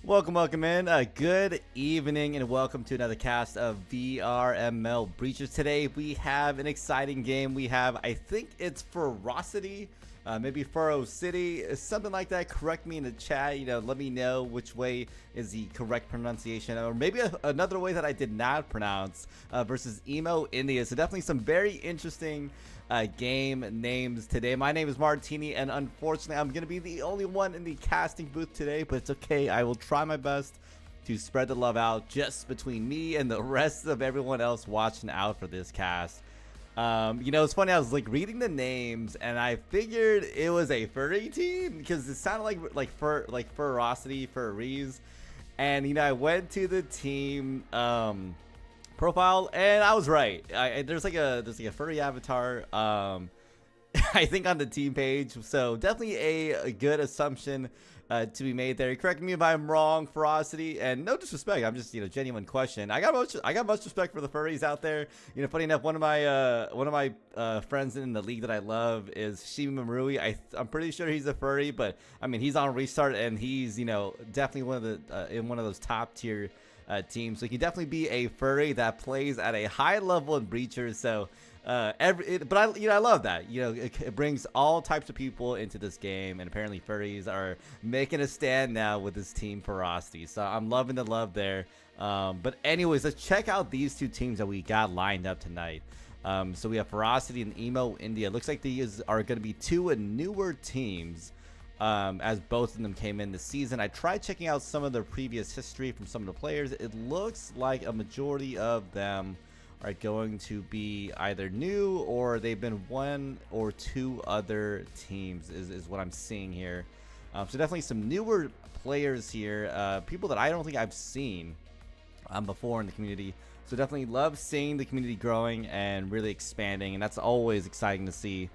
Welcome in. Good evening and welcome to another cast of VRML Breachers. Today we have an exciting game. We have, I think it's Furocity, maybe Furocity, something like that. Correct me in the chat. Let me know which way is the correct pronunciation, or maybe another way that I did not pronounce. Versus Emo India. So definitely some very interesting game names today. My name is Martini, and unfortunately I'm gonna be the only one in the casting booth today, but it's okay. I will try my best to spread the love out just between me and the rest of everyone else watching out for this cast. It's funny, I was like reading the names and I figured it was a furry team because it sounded like Furocity, furries. And I went to the team profile and I was right. There's like a furry avatar I think on the team page, so definitely a good assumption to be made there. Correct me if I'm wrong, Furocity, and no disrespect, I'm just genuine question. I got much respect for the furries out there. Funny enough, one of my friends in the league that I love is Shima Marui. I'm pretty sure he's a furry, but I mean he's on restart and he's definitely one of the in one of those top tier teams, so he can definitely be a furry that plays at a high level in Breachers. So I love that. It brings all types of people into this game, and apparently furries are making a stand now with this team Furocity. So I'm loving the love there. But anyways, let's check out these two teams that we got lined up tonight. So we have Furocity and Emo India. Looks like these are going to be two newer teams. As both of them came in this season. I tried checking out some of their previous history from some of the players. It looks like a majority of them are going to be either new or they've been one or two other teams is what I'm seeing here. So definitely some newer players here, people that I don't think I've seen before in the community. So definitely love seeing the community growing and really expanding, and that's always exciting to see.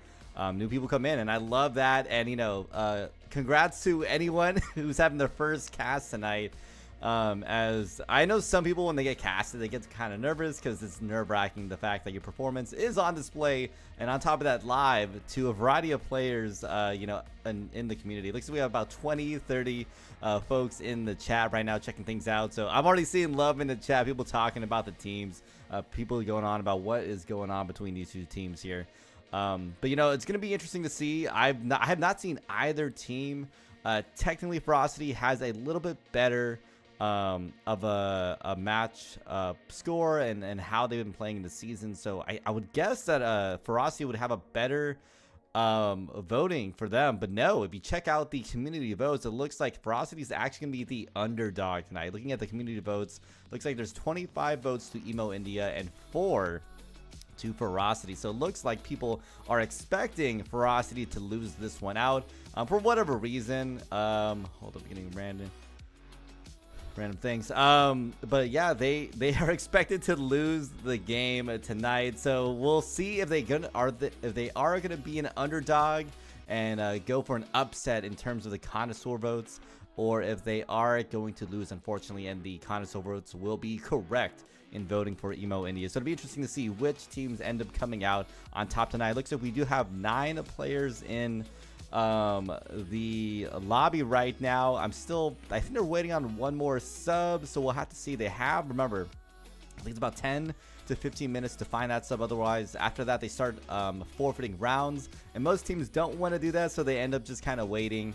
New people come in, and I love that. And congrats to anyone who's having their first cast tonight. As I know some people, when they get casted, they get kind of nervous because it's nerve-wracking, the fact that your performance is on display, and on top of that, live to a variety of players in the community. Looks like we have about 20-30 folks in the chat right now checking things out. So I'm already seeing love in the chat, people talking about the teams, people going on about what is going on between these two teams here. But it's gonna be interesting to see. I have not seen either team. Technically Furocity has a little bit better of a match score and how they've been playing in the season, so I would guess that Furocity would have a better voting for them. But no, if you check out the community votes, it looks like Furocity is actually gonna be the underdog tonight. Looking at the community votes, looks like there's 25 votes to Emo India and 4 to Furocity. So it looks like people are expecting Furocity to lose this one out for whatever reason. Hold up, getting random things. But yeah, they are expected to lose the game tonight. So we'll see if they are gonna be an underdog and go for an upset in terms of the connoisseur votes, or if they are going to lose, unfortunately, and the connoisseur votes will be correct in voting for Emo India. So it'll be interesting to see which teams end up coming out on top tonight. Looks like we do have 9 players in the lobby right now. I think they're waiting on one more sub, so we'll have to see. They have, remember, I think it's about 10 to 15 minutes to find that sub. Otherwise, after that, they start forfeiting rounds, and most teams don't want to do that, so they end up just kind of waiting.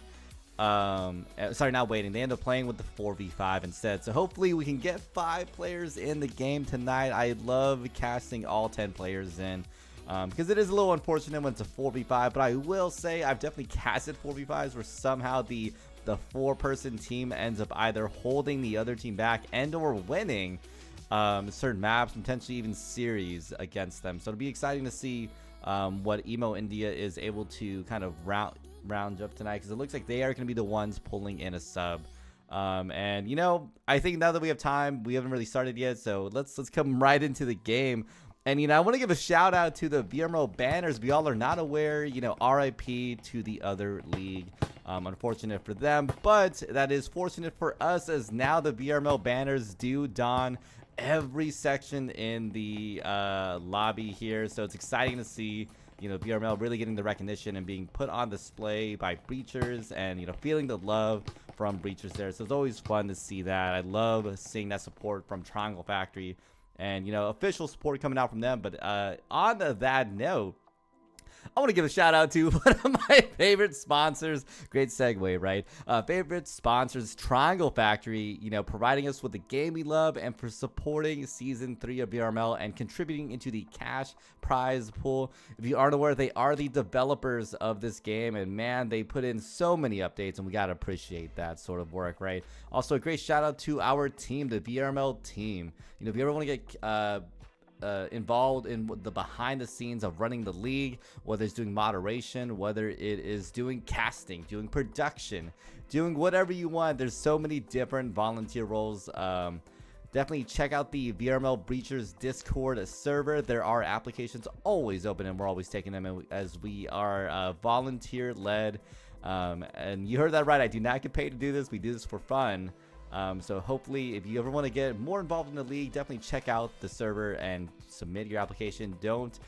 Sorry, not waiting. They end up playing with the 4v5 instead. So hopefully we can get 5 players in the game tonight. I love casting all 10 players in, because it is a little unfortunate when it's a 4v5, but I will say I've definitely casted 4v5s where somehow the 4-person team ends up either holding the other team back and or winning certain maps, potentially even series against them. So it'll be exciting to see what Emo India is able to kind of round up tonight, because it looks like they are going to be the ones pulling in a sub. And I think now that we have time, we haven't really started yet, so let's come right into the game. And I want to give a shout out to the VRML banners. We all are not aware, RIP to the other league. Unfortunate for them, but that is fortunate for us, as now the VRML banners do don every section in the lobby here. So it's exciting to see VRML really getting the recognition and being put on display by breachers, and feeling the love from Breachers there. So it's always fun to see that. I love seeing that support from Triangle Factory and, you know, official support coming out from them. But on that note, I want to give a shout out to one of my favorite sponsors. Great segue, right? Favorite sponsors, Triangle Factory, you know, providing us with the game we love and for supporting Season 3 of VRML and contributing into the cash prize pool. If you aren't aware, they are the developers of this game, and man, they put in so many updates, and we got to appreciate that sort of work, right? Also, a great shout out to our team, the VRML team. You know, if you ever want to get involved in the behind the scenes of running the league, whether it's doing moderation, whether it is doing casting, doing production, doing whatever you want, there's so many different volunteer roles. Definitely check out the VRML Breachers Discord server. There are applications always open, and we're always taking them as we are volunteer led. And you heard that right, I do not get paid to do this. We do this for fun. So hopefully, if you ever want to get more involved in the league, definitely check out the server and submit your application. Don't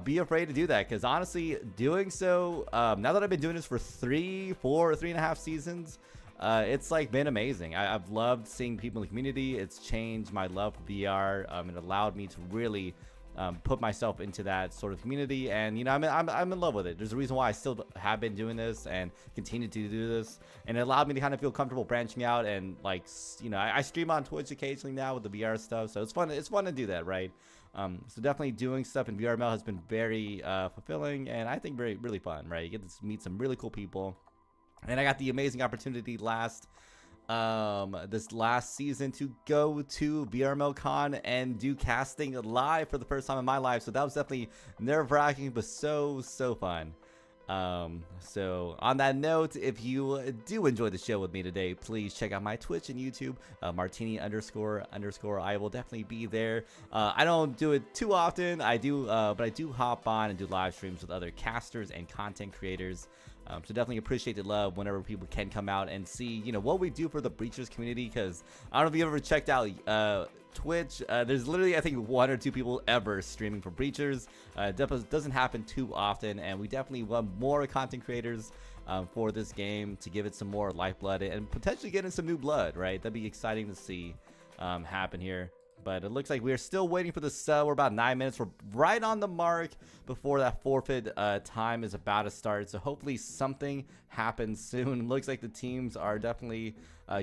be afraid to do that, because honestly, doing so, now that I've been doing this for 3.5 seasons, it's like been amazing. I've loved seeing people in the community. It's changed my love for VR. It allowed me to really put myself into that sort of community, and you know, I'm in love with it. There's a reason why I still have been doing this and continue to do this, and it allowed me to kind of feel comfortable branching out, and like, you know, I stream on Twitch occasionally now with the VR stuff, so it's fun to do that, right? So definitely doing stuff in VRML has been very fulfilling, and I think really fun, right? You get to meet some really cool people, and I got the amazing opportunity this last season to go to VRML Con and do casting live for the first time in my life. So that was definitely nerve-wracking, but so fun. So on that note, if you do enjoy the show with me today, please check out my Twitch and YouTube, Martini __. I will definitely be there. I don't do it too often. I do, but I do hop on and do live streams with other casters and content creators. So definitely appreciate the love whenever people can come out and see, you know, what we do for the Breachers community. Because I don't know if you ever checked out Twitch. There's literally, I think, 1 or 2 people ever streaming for Breachers. It doesn't happen too often, and we definitely want more content creators for this game to give it some more lifeblood and potentially get in some new blood, right? That'd be exciting to see happen here. But it looks like we're still waiting for the sub. We're about 9 minutes. We're right on the mark before that forfeit time is about to start. So hopefully something happens soon. It looks like the teams are definitely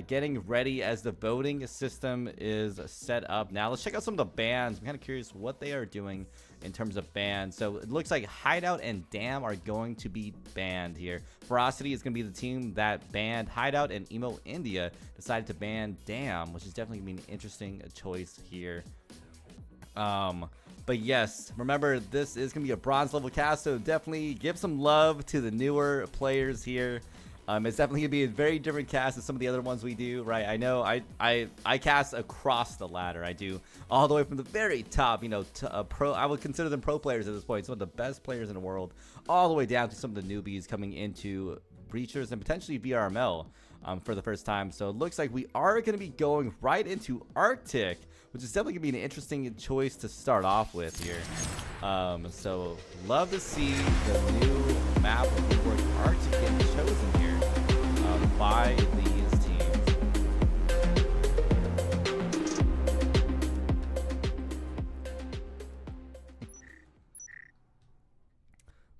getting ready as the voting system is set up. Now let's check out some of the bans. I'm kind of curious what they are doing in terms of bans. So it looks like Hideout and Damn are going to be banned here. Furocity is going to be the team that banned Hideout, and Emo India decided to ban Damn, which is definitely going to be an interesting choice here. But yes, remember, this is going to be a bronze level cast, so definitely give some love to the newer players here. It's definitely going to be a very different cast than some of the other ones we do, right? I know I cast across the ladder. I do all the way from the very top, you know, to pro. I would consider them pro players at this point, some of the best players in the world, all the way down to some of the newbies coming into Breachers and potentially VRML for the first time. So it looks like we are going to be going right into Arctic, which is definitely going to be an interesting choice to start off with here. So love to see the new map of the word Arctic getting chosen here by these teams.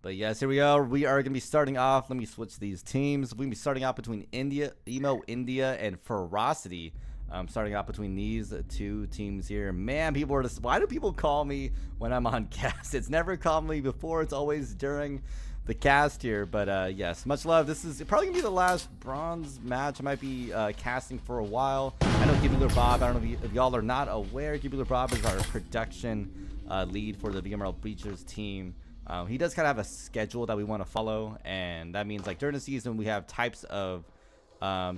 But yes, here we are. We are going to be starting off. Let me switch these teams. We're going to be starting off between Emo India and Furocity. Starting off between these 2 teams here. Man, people are just, why do people call me when I'm on cast? It's never called me before. It's always during the cast here. But yes, much love. This is probably gonna be the last bronze match I might be casting for a while. I know Gibular Bob, I don't know if y'all are not aware, Gibular Bob is our production lead for the VRML Breachers team. He does kind of have a schedule that we want to follow, and that means like during the season we have types of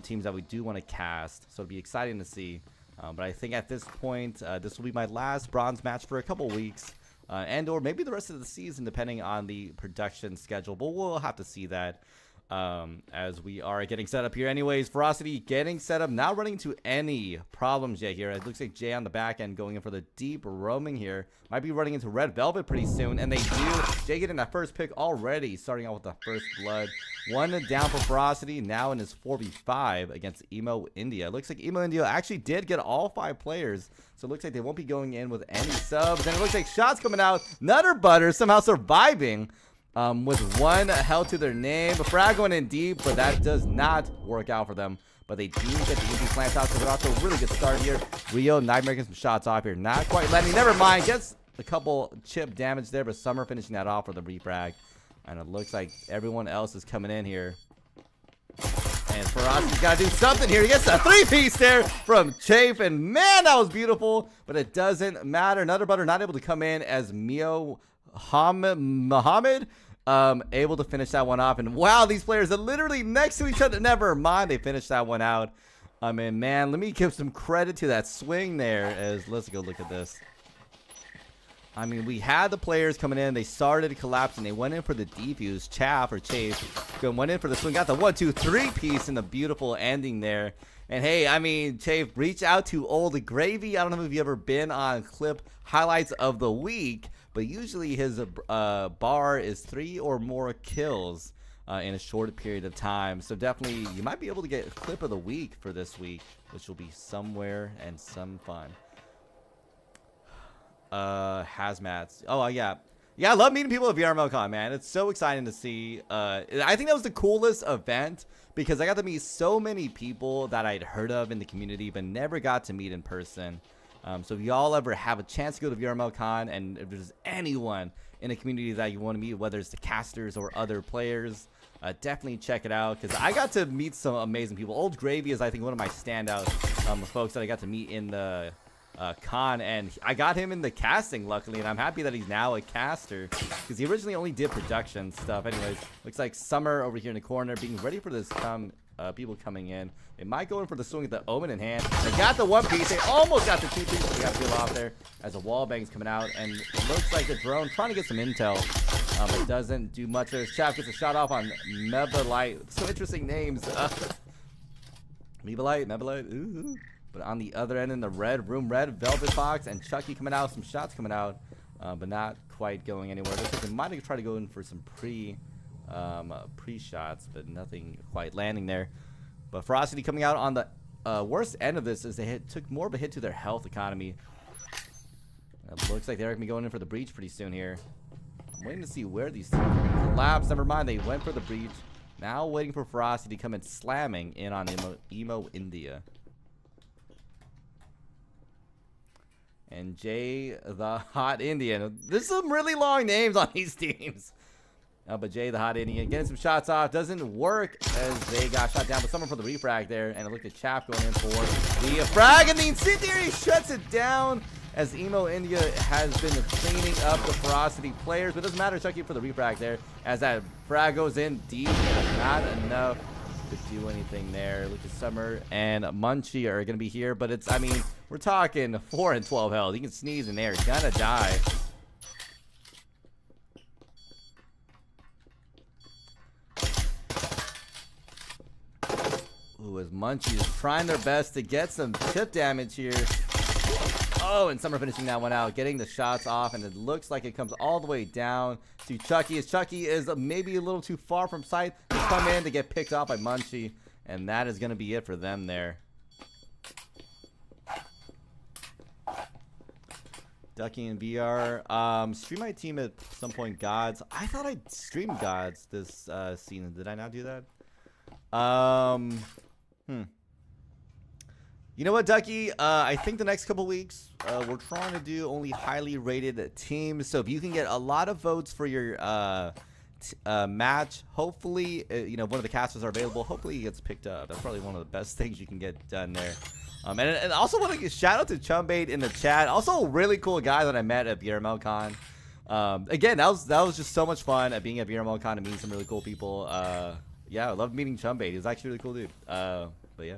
teams that we do want to cast, so it'll be exciting to see. But I think at this point, this will be my last bronze match for a couple weeks, and or maybe the rest of the season, depending on the production schedule. But we'll have to see that as we are getting set up here. Anyways, Furocity getting set up, not running into any problems yet here. It looks like Jay on the back end going in for the deep roaming here. Might be running into Red Velvet pretty soon, and they do. Jay getting that first pick already, starting out with the first blood. One down for Furocity, now in his 4v5 against Emo India. It looks like Emo India actually did get all 5 players, so it looks like they won't be going in with any subs. And it looks like shots coming out. Nutter Butter somehow surviving with 1 held to their name. Frag going in deep, but that does not work out for them. But they do get the easy plant out, so they're off to a really good start here. Rio, Nightmare getting some shots off here. Not quite landing. Never mind. Gets a couple chip damage there, but Summer finishing that off for the refrag. And it looks like everyone else is coming in here. And Furocity's got to do something here. He gets a 3-piece there from Chafe. And man, that was beautiful. But it doesn't matter. Nutter Butter not able to come in as Mio Muhammad. Able to finish that one off. And wow, these players are literally next to each other. Never mind, they finished that one out. I mean, man, let me give some credit to that swing there. As let's go look at this. I mean, we had the players coming in. They started collapsing. They went in for the defuse. Chafe went in for the swing. Got the 1-2-3 piece and the beautiful ending there. And hey, I mean, Chafe, reach out to Old Gravy. I don't know if you've ever been on clip highlights of the week, but usually his bar is 3 or more kills in a short period of time. So definitely, you might be able to get a clip of the week for this week, which will be somewhere and some fun. Hazmats. Oh, yeah. Yeah, I love meeting people at VRML Con, man. It's so exciting to see. I think that was the coolest event because I got to meet so many people that I'd heard of in the community but never got to meet in person. So if y'all ever have a chance to go to VRML Con, and if there's anyone in the community that you want to meet, whether it's the casters or other players, definitely check it out because I got to meet some amazing people. Old Gravy is, I think, one of my standout folks that I got to meet in the con, and I got him in the casting luckily, and I'm happy that he's now a caster because he originally only did production stuff. Anyways, looks like Summer over here in the corner being ready for this people coming in. They might go in for the swing with the Omen in hand. They got the 1 piece. They almost got the 2 piece. They got to peel off there as the wall bang's coming out, and it looks like the drone trying to get some intel, but doesn't do much. There's Chaff gets a shot off on Mebalite. So interesting names. Mebalite. Ooh. But on the other end in the red room, Velvet Fox and Chucky coming out, some shots coming out, but not quite going anywhere. Looks like they might have tried to go in for some pre-shots, but nothing quite landing there. But Furocity coming out on the worst end of this is they took more of a hit to their health economy. It looks like they're going to be going in for the breach pretty soon here. I'm waiting to see where these teams are going to collapse. Never mind, they went for the breach. Now waiting for Furocity to come in slamming in on Emo India. And Jay the Hot Indian. There's some really long names on these teams. But Jay the Hot Indian getting some shots off. Doesn't work as they got shot down. But someone for the refrag there. And it looked at Chaff going in for the frag. And the Incendiary shuts it down as Emo India has been cleaning up the Furocity players. But it doesn't matter. Chucky for the refrag there. As that frag goes in deep. Not enough to do anything there. Look at Summer and Munchie are going to be here. But it's, I mean, we're talking 4 and 12 health. You can sneeze in there. Gonna die. Ooh, as Munchie is trying their best to get some chip damage here. Oh, and Summer finishing that one out, getting the shots off, and it looks like it comes all the way down to Chucky, as Chucky is maybe a little too far from sight to come in to get picked off by Munchie, and that is going to be it for them there. Ducky and VR. Stream my team at some point, Gods. I thought I'd stream Gods this season. Did I not do that? You know what, Ducky? I think the next couple weeks, we're trying to do only highly rated teams. So if you can get a lot of votes for your match, hopefully, you know, one of the casters are available. Hopefully, he gets picked up. That's probably one of the best things you can get done there. And also want to give shout out to Chumbait in the chat. Also, a really cool guy that I met at VRML Con. Again, that was just so much fun at being at VRML Con and meeting some really cool people. Yeah, I love meeting Chumbait. He was actually a really cool dude. But yeah.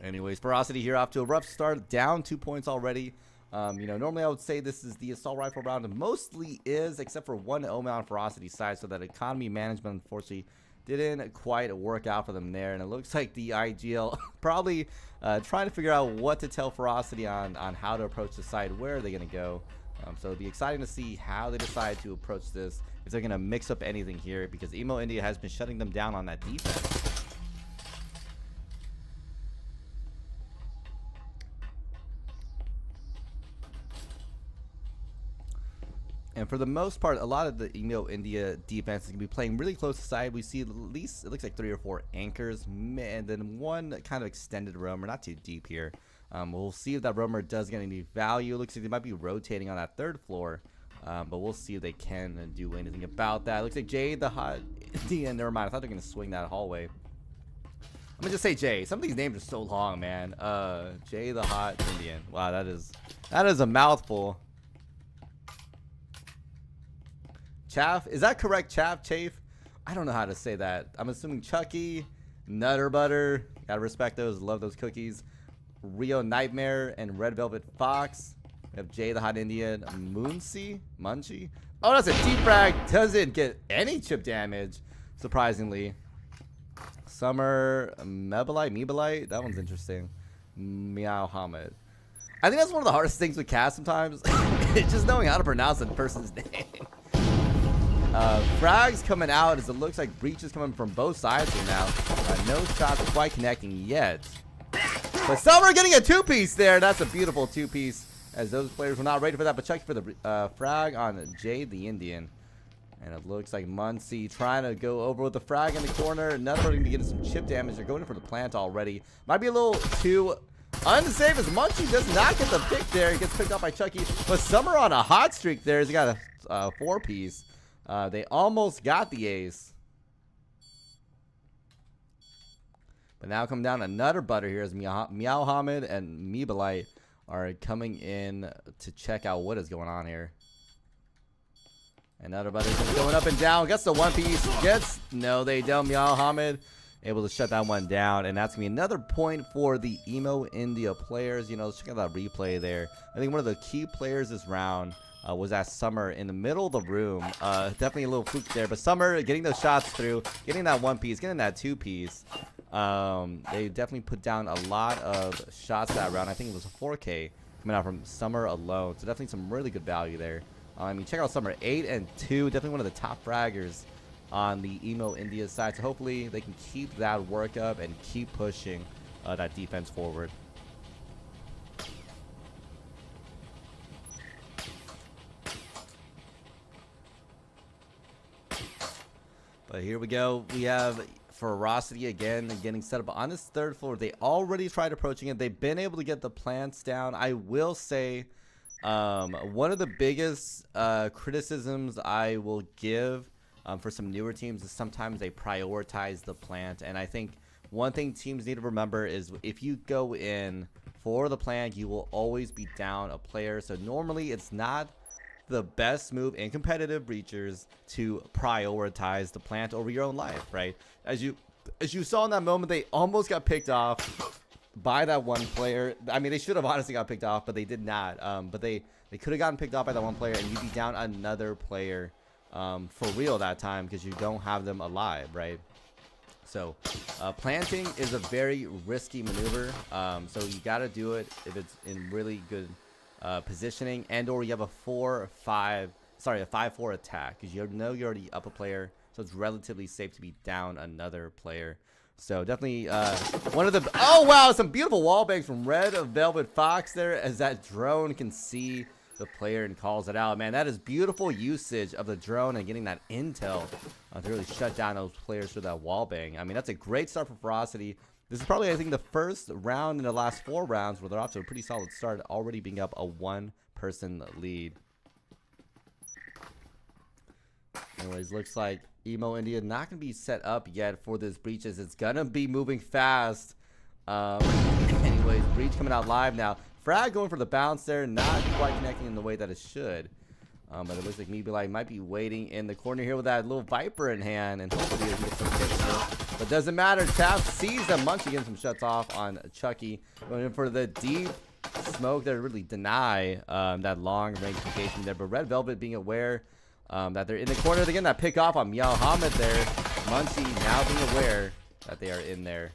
Anyways, Furocity here off to a rough start, down 2 points already. You know, normally I would say this is the assault rifle round. It mostly is, except for one Omen on Furocity's side, so that economy management unfortunately didn't quite work out for them there. And it looks like the IGL probably trying to figure out what to tell Furocity on how to approach the site. Where are they going to go? So it'll be exciting to see how they decide to approach this if they're going to mix up anything here, because Emo India has been shutting them down on that defense. And for the most part, a lot of the Emo India defense is going to be playing really close to side. We see at least, it looks like 3 or 4 anchors, and then one kind of extended roamer, not too deep here. We'll see if that roamer does get any value. It looks like they might be rotating on that 3rd floor, but we'll see if they can do anything about that. It looks like Jay the Hot Indian, never mind, I thought they were going to swing that hallway. I'm going to just say Jay. Some of these names are so long, man. Jay the Hot Indian. Wow, that is a mouthful. Chaff, is that correct? Chafe? I don't know how to say that. I'm assuming Chucky, Nutter Butter. Gotta respect those. Love those cookies. Rio Nightmare and Red Velvet Fox. We have Jay the Hot Indian. Munchie. Oh, that's a deep frag. Doesn't get any chip damage, surprisingly. Summer Mebalite. That one's interesting. Meow Hamid. I think that's one of the hardest things with cast sometimes. It's just knowing how to pronounce the person's name. Frags coming out as it looks like breaches coming from both sides here now. No shots quite connecting yet. But Summer getting a 2-piece there. That's a beautiful 2-piece as those players were not ready for that. But Chucky for the frag on Jay the Indian. And it looks like Muncie trying to go over with the frag in the corner. Another going to be getting some chip damage. They're going in for the plant already. Might be a little too unsafe as Munchie does not get the pick there. He gets picked up by Chucky. But Summer on a hot streak there. He's got a 4-piece. They almost got the ace. But now come down to Nutter Butter here as Meow Hamid and Mebalite are coming in to check out what is going on here. And Nutter Butter is going up and down. Gets the 1-piece. No, they don't. Meow Hamid able to shut that one down. And that's going to be another point for the Emo India players. You know, let's check out that replay there. I think one of the key players this round was that Summer in the middle of the room. Definitely a little fluke there, but Summer getting those shots through, getting that 1-piece, getting that 2-piece. They definitely put down a lot of shots that round. I think it was a 4K coming out from Summer alone, so definitely some really good value there. I mean, check out Summer, 8 and 2, definitely one of the top fraggers on the Emo India side. So hopefully they can keep that work up and keep pushing that defense forward. But here we go. We have Furocity again getting set up on this 3rd floor. They already tried approaching it. They've been able to get the plants down. I will say one of the biggest criticisms I will give for some newer teams is sometimes they prioritize the plant. And I think one thing teams need to remember is if you go in for the plant, you will always be down a player. So normally it's not the best move in competitive breachers to prioritize the plant over your own life, right? As you saw in that moment, they almost got picked off by that one player. I mean, they should have honestly got picked off, but they did not. But they could have gotten picked off by that one player, and you'd be down another player for real that time because you don't have them alive, right? So planting is a very risky maneuver. So you got to do it if it's in really good positioning, and or you have a 5-4 attack because you know you're already up a player, so it's relatively safe to be down another player. So definitely one of the oh wow, some beautiful wall bangs from Red Velvet Fox there as that drone can see the player and calls it out. Man, that is beautiful usage of the drone and getting that intel to really shut down those players through that wall bang. I mean, that's a great start for Furocity. This is probably, I think, the first round in the last 4 rounds where they're off to a pretty solid start, already being up a 1-person lead. Anyways, looks like Emo India not going to be set up yet for this breaches. It's going to be moving fast. Anyways, breach coming out live now. Frag going for the bounce there, not quite connecting in the way that it should. But it looks like Mebalite might be waiting in the corner here with that little Viper in hand, and hopefully he can get some kicks here. But doesn't matter. Taff sees the Munchie getting some shuts off on Chucky. Going in for the deep smoke there to really deny that long range location there. But Red Velvet being aware that they're in the corner. Again, that pick off on Meow Hamid there. Munchie now being aware that they are in there.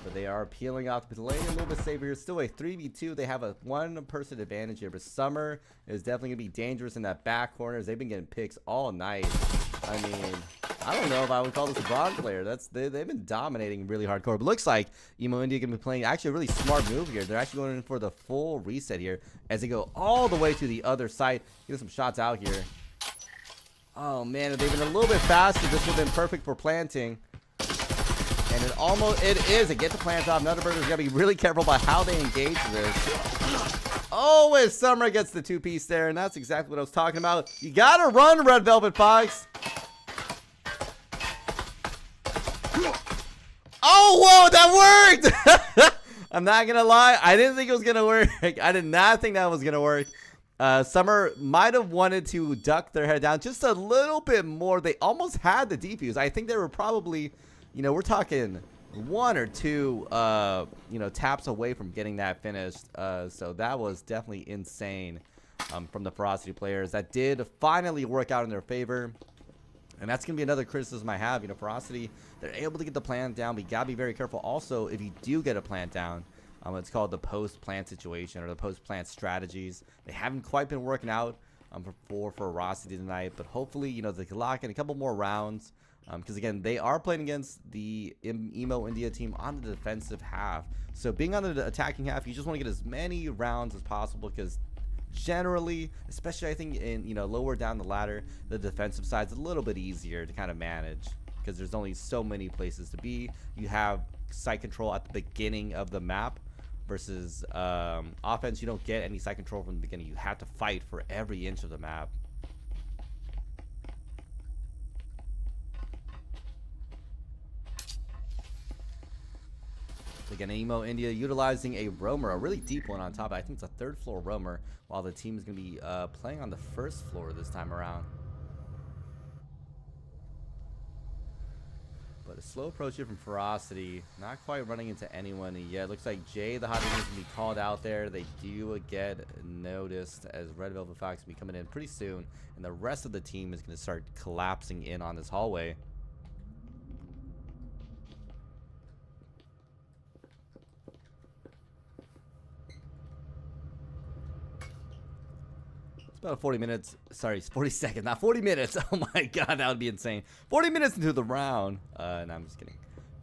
But they are peeling off the lane a little bit safer here. Still a 3v2. They have a one-person advantage here. But Summer is definitely going to be dangerous in that back corner as they've been getting picks all night. I mean, I don't know if I would call this a bronze player. They've been dominating really hardcore. But looks like Emo India going to be playing actually a really smart move here. They're actually going in for the full reset here as they go all the way to the other side. Get some shots out here. Oh, man, if they've been a little bit faster, this would have been perfect for planting. And it is. It gets the plants off. Nutterburger's got to be really careful about how they engage this. Oh, as Summer gets the two-piece there, and that's exactly what I was talking about. You got to run, Red Velvet Fox. Oh, whoa, that worked! I'm not going to lie. I didn't think it was going to work. I did not think that was going to work. Summer might have wanted to duck their head down just a little bit more. They almost had the defuse. I think they were probably... You know, we're talking one or two, taps away from getting that finished. So that was definitely insane from the Furocity players. That did finally work out in their favor. And that's going to be another criticism I have. You know, Furocity, they're able to get the plant down. But you got to be very careful. Also, if you do get a plant down, it's called the post-plant situation or the post-plant strategies. They haven't quite been working out for Furocity tonight. But hopefully, you know, they can lock in a couple more rounds. Because, again, they are playing against the Emo India team on the defensive half. So, being on the attacking half, you just want to get as many rounds as possible. Because, generally, especially, I think, in, lower down the ladder, the defensive side's a little bit easier to kind of manage. Because there's only so many places to be. You have site control at the beginning of the map. Versus offense, you don't get any site control from the beginning. You have to fight for every inch of the map. Again, Emo India utilizing a roamer, a really deep one on top. I think it's a third floor roamer, while the team is going to be playing on the first floor this time around. But a slow approach here from Furocity, not quite running into anyone yet. Looks like Jay, the hot is going to be called out there. They do get noticed as Red Velvet Fox will be coming in pretty soon, and the rest of the team is going to start collapsing in on this hallway. About 40 minutes, sorry, 40 seconds, not 40 minutes. Oh my god, that would be insane. 40 minutes into the round. No, I'm just kidding.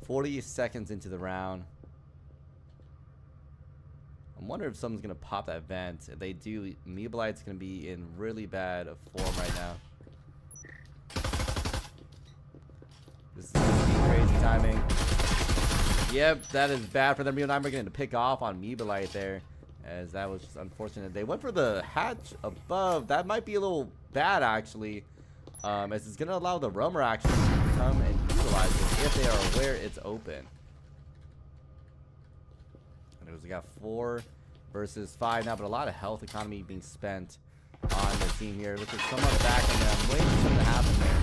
40 seconds into the round. I'm wondering if someone's going to pop that vent. If they do, Meeblite's going to be in really bad form right now. This is going to be crazy timing. Yep, that is bad for them. Meeblite getting to pick off on Meeblite there. As that was just unfortunate. They went for the hatch above. That might be a little bad, actually. As it's going to allow the roamer actually to come and utilize it if they are aware it's open. And we got 4 versus 5 now, but a lot of health economy being spent on the team here. Looks like someone on the back end there. I'm waiting for something to happen there.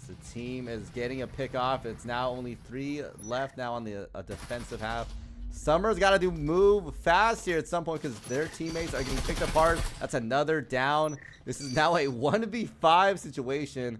So the team is getting a pick off. It's now only 3 left now on the defensive half. Summer's got to move fast here at some point because their teammates are getting picked apart. That's another down. This is now a 1v5 situation.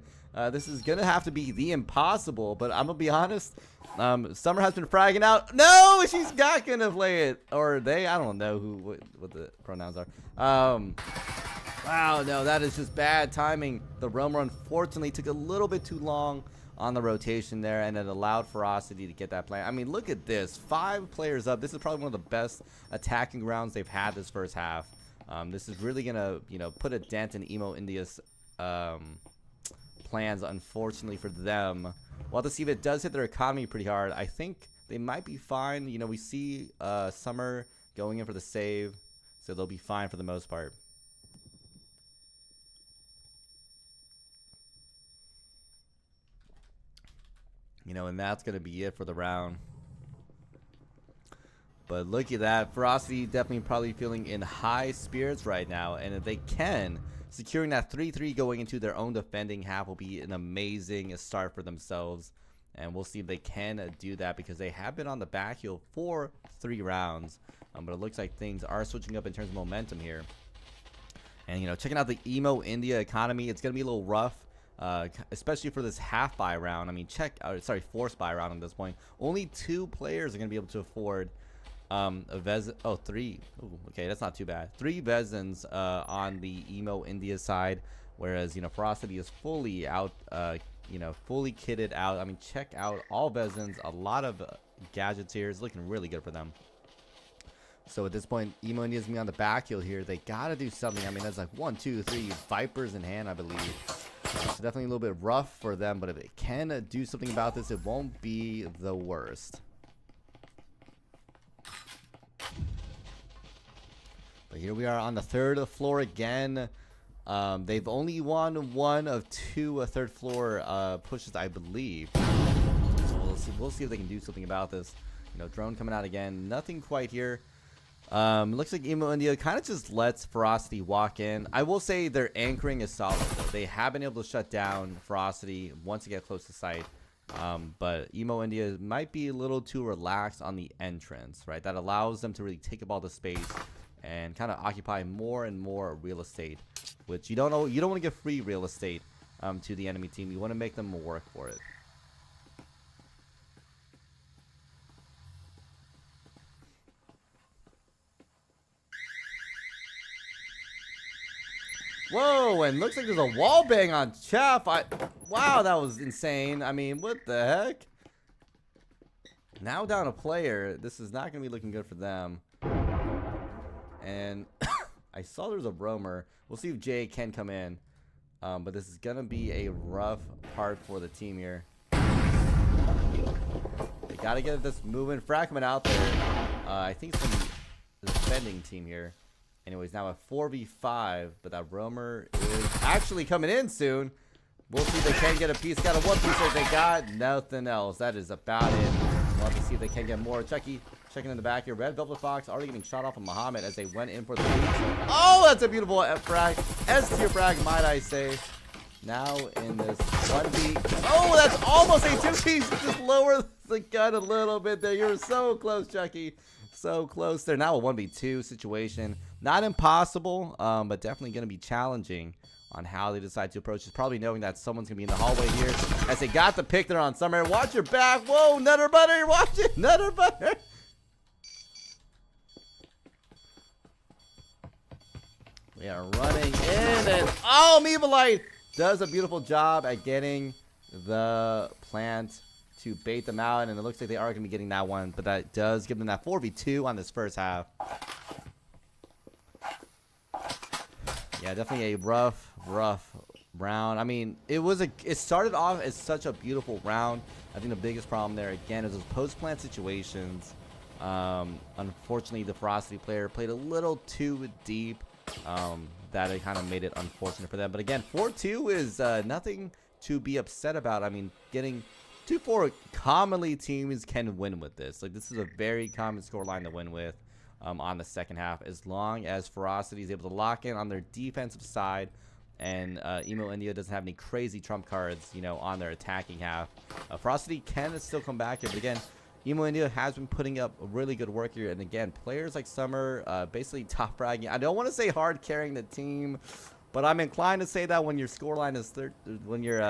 This is going to have to be the impossible, but I'm going to be honest. Summer has been fragging out. No, she's not going to play it. Or they, I don't know what the pronouns are. Wow, no, that is just bad timing. The roamer unfortunately took a little bit too long on the rotation there, and it allowed Furocity to get that play. I mean, look at this. 5 players up. This is probably one of the best attacking rounds they've had this first half. This is really going to, put a dent in Emo India's plans, unfortunately for them. We'll have to see if it does hit their economy pretty hard. I think they might be fine. We see Summer going in for the save, so they'll be fine for the most part. And that's going to be it for the round. But look at that. Furocity definitely probably feeling in high spirits right now. And if they can, securing that 3-3 going into their own defending half will be an amazing start for themselves. And we'll see if they can do that because they have been on the back heel for 3 rounds. But it looks like things are switching up in terms of momentum here. And, checking out the Emo India economy, it's going to be a little rough. especially for this half buy round. I mean, sorry, force buy round at this point. Only 2 players are going to be able to afford a Vezin. Oh, 3. Ooh, okay, that's not too bad. 3 Vezins on the Emo India side, whereas, you know, Furocity is fully out, you know, fully kitted out. I mean, check out all Vezins, a lot of gadgets here. It's looking really good for them. So at this point, Emo India's gonna be on the back heel here. They gotta do something. I mean, that's like 1, 2, 3 Vipers in hand, I believe. So definitely a little bit rough for them, but if they can do something about this, it won't be the worst. But here we are on the 3rd floor again. They've only won 1 of 2 third floor pushes, I believe. So we'll see if they can do something about this. You know, drone coming out again. Nothing quite here. Looks like Emo India kind of just lets Furocity walk in. I will say their anchoring is solid, though. They have been able to shut down Furocity once they get close to sight. But Emo India might be a little too relaxed on the entrance, right? That allows them to really take up all the space and kind of occupy more and more real estate, which you don't want to give free real estate to the enemy team. You want to make them work for it. Whoa, and looks like there's a wall bang on Chef. Wow, that was insane. I mean, what the heck? Now down a player. This is not going to be looking good for them. And I saw there's a roamer. We'll see if Jay can come in. But this is going to be a rough part for the team here. They got to get this moving. Fragment out there. I think it's going to be the defending team here. Anyways, now a 4v5, but that roamer is actually coming in soon. We'll see if they can get a piece. Got a 1 piece that they got. Nothing else. That is about it. We'll have to see if they can get more. Chucky checking in the back here. Red Velvet Fox already getting shot off of Muhammad as they went in for the lead. Oh, that's a beautiful frag. S-tier frag, might I say. Now in this 1v. Oh, that's almost a 2-piece. Just lower the gun a little bit there. You're so close, Chucky. So close there. Now a 1v2 situation. Not impossible, but definitely going to be challenging on how they decide to approach this. Probably knowing that someone's going to be in the hallway here. As they got the pick there on Summer. Watch your back. Whoa, Nutter Butter. Watch it. Nutter Butter. We are running in. And oh, Meebalite does a beautiful job at getting the plant to bait them out. And it looks like they are going to be getting that one. But that does give them that 4v2 on this first half. Yeah, definitely a rough round. I mean, it started off as such a beautiful round. I think the biggest problem there again is those post-plant situations. Unfortunately, the Furocity player played a little too deep. That it kind of made it unfortunate for them. But again, 4-2 is nothing to be upset about. I mean, getting 2-4 commonly teams can win with this. Like, this is a very common scoreline to win with. On the second half, as long as Furocity is able to lock in on their defensive side, and Emo India doesn't have any crazy trump cards, you know, on their attacking half. Furocity can still come back here, but again, Emo India has been putting up really good work here, and again, players like Summer, basically top fragging. I don't want to say hard carrying the team, but I'm inclined to say that when your scoreline is when your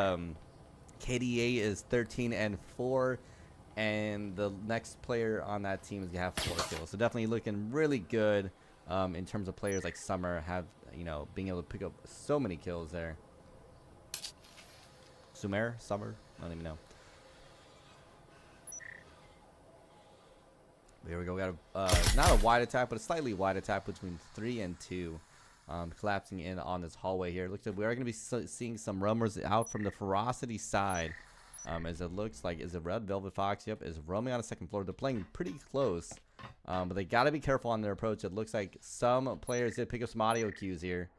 KDA is 13-4. And the next player on that team is gonna have 4 kills. So definitely looking really good in terms of players like Summer have, you know, being able to pick up so many kills there. Summer? I don't even know. Here we go. We got a not a wide attack, but a slightly wide attack between 3 and 2. Collapsing in on this hallway here. Looks like we are going to be seeing some roamers out from the Furocity side. As it looks like, is a Red Velvet Fox, yep, is roaming on the second floor. They're playing pretty close, but they got to be careful on their approach. It looks like some players did pick up some audio cues here.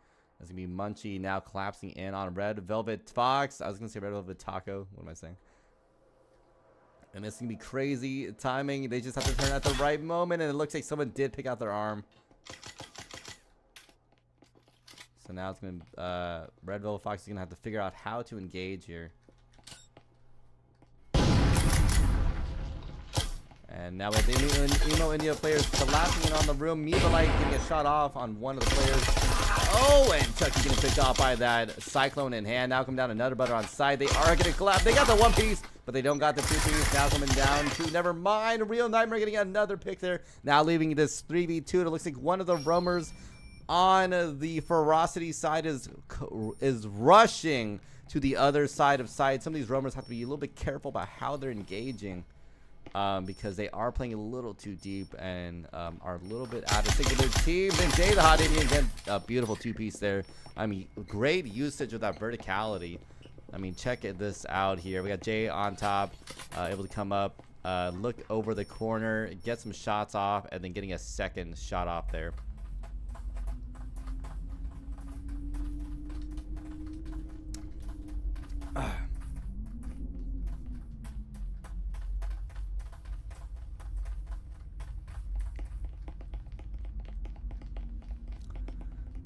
That's going to be Munchie now collapsing in on Red Velvet Fox. I was going to say Red Velvet Taco. What am I saying? And this is going to be crazy timing. They just have to turn at the right moment, and it looks like someone did pick out their arm. So now it's going to, Red Velvet Fox is going to have to figure out how to engage here. And now with the Emo India players collapsing in on the room, Meebalite getting a shot off on one of the players. Oh, and Chucky getting picked off by that Cyclone in hand. Now come down another butter on side. They are going to collapse. They got the one piece, but they don't got the two piece. Now coming down to never mind. Real Nightmare getting another pick there. Now leaving this 3v2. It looks like one of the roamers on the Furocity side is rushing to the other side of side. Some of these roamers have to be a little bit careful about how they're engaging. Because they are playing a little too deep and are a little bit out of sync with their team. Then Jay the Hot Indian again, a beautiful two-piece there. I mean, great usage of that verticality. I mean, check this out here. We got Jay on top, able to come up, look over the corner, get some shots off, and then getting a second shot off there.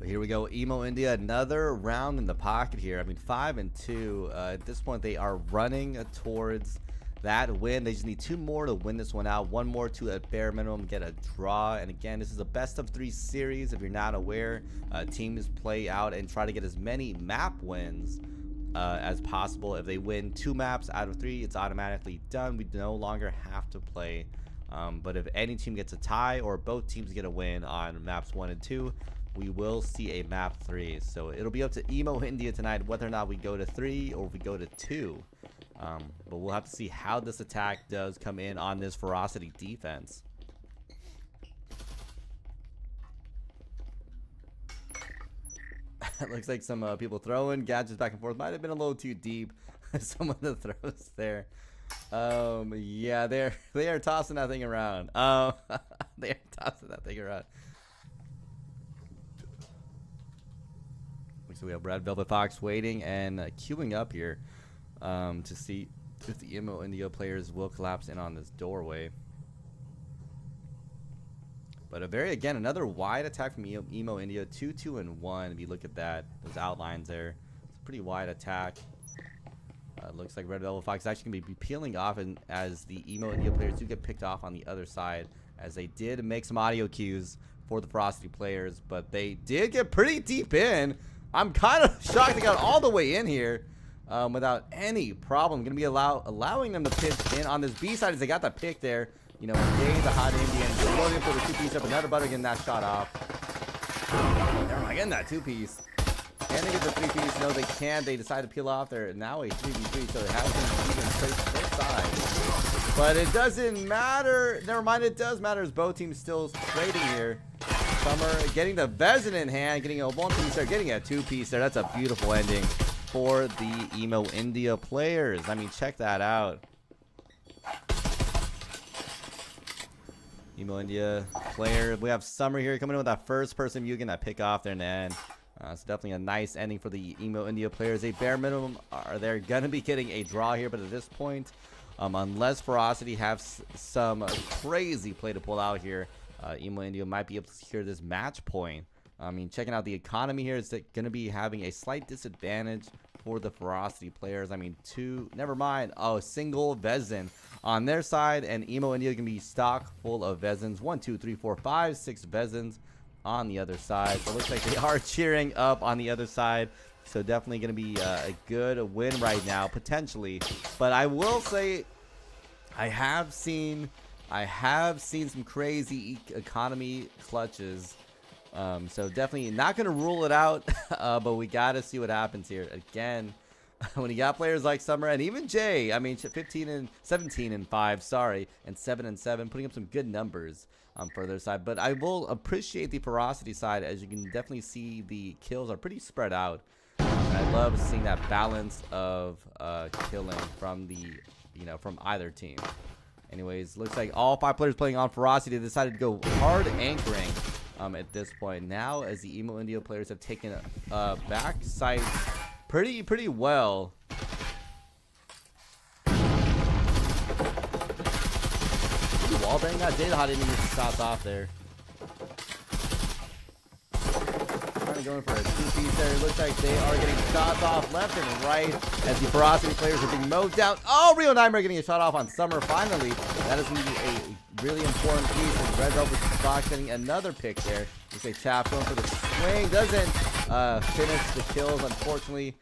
Here we go, Emo India, another round in the pocket here. I mean, 5-2. At this point, they are running towards that win. They just need 2 more to win this one out. 1 more to, at bare minimum, get a draw. And again, this is a best of 3 series. If you're not aware, teams play out and try to get as many map wins as possible. If they win 2 maps out of 3, it's automatically done. We no longer have to play. But if any team gets a tie or both teams get a win on maps 1 and 2, we will see a map 3. So it'll be up to Emo India tonight whether or not we go to 3 or if we go to 2. But we'll have to see how this attack does come in on this Furocity defense. It looks like some people throwing gadgets back and forth. Might have been a little too deep. Some of the throws there. Yeah, they are tossing that thing around. They are tossing that thing around. So we have Red Velvet Fox waiting and queuing up here to see if the Emo India players will collapse in on this doorway. But again, another wide attack from Emo India, 2-2 and 1. If you look at that, those outlines there, it's a pretty wide attack. Looks like Red Velvet Fox is actually going to be peeling off, and as the Emo India players do get picked off on the other side, as they did make some audio cues for the Furocity players, but they did get pretty deep in. I'm kind of shocked they got all the way in here without any problem. Going to be allowing them to pitch in on this B side as they got that pick there. You know, Jay the Hot Indian loading for the 2-piece up. Another butter getting that shot off. Never mind, getting that 2-piece. Can they get the 3-piece? No, they can't. They decide to peel off there. Now a 3v3, so it has been even straight to both sides. But it doesn't matter. Never mind, it does matter as both teams still trading here. Summer getting the Vezin in hand, getting a 1-piece there, getting a 2-piece there. That's a beautiful ending for the Emo India players. I mean, check that out. Emo India player. We have Summer here coming in with that first person view, getting that pick off there in the end. It's definitely a nice ending for the Emo India players. A bare minimum are they're gonna be getting a draw here, but at this point, unless Furocity have some crazy play to pull out here, Emo India might be able to secure this match point. I mean, checking out the economy here, is going to be having a slight disadvantage for the Furocity players. I mean, never mind. Oh, single Vezin on their side, and Emo India can be stock full of Vezins. 1, 2, 3, 4, 5, 6 Vezins on the other side. So it looks like they are cheering up on the other side. So definitely going to be a good win right now, potentially. But I will say, I have seen some crazy economy clutches. So definitely not going to rule it out, but we got to see what happens here. Again, when you got players like Summer and even Jay, I mean, 17 and 5, sorry, and 7 and 7, putting up some good numbers for their side. But I will appreciate the Furocity side, as you can definitely see the kills are pretty spread out. And I love seeing that balance of killing from from either team. Anyways, looks like all 5 players playing on Furocity decided to go hard anchoring at this point. Now, as the Emo India players have taken a back site pretty well. Wallbang got Jay the Hot Indian some shots off there. Trying to go in for a 2-piece there. It looks like they are getting shots off left and right as the Furocity players are being mowed down. Oh, Rio Nightmare getting a shot off on Summer finally. That is going to be a really important piece. As Red Velvet Fox getting another pick there. Looks like Chaff going for the swing. Doesn't finish the kills, unfortunately.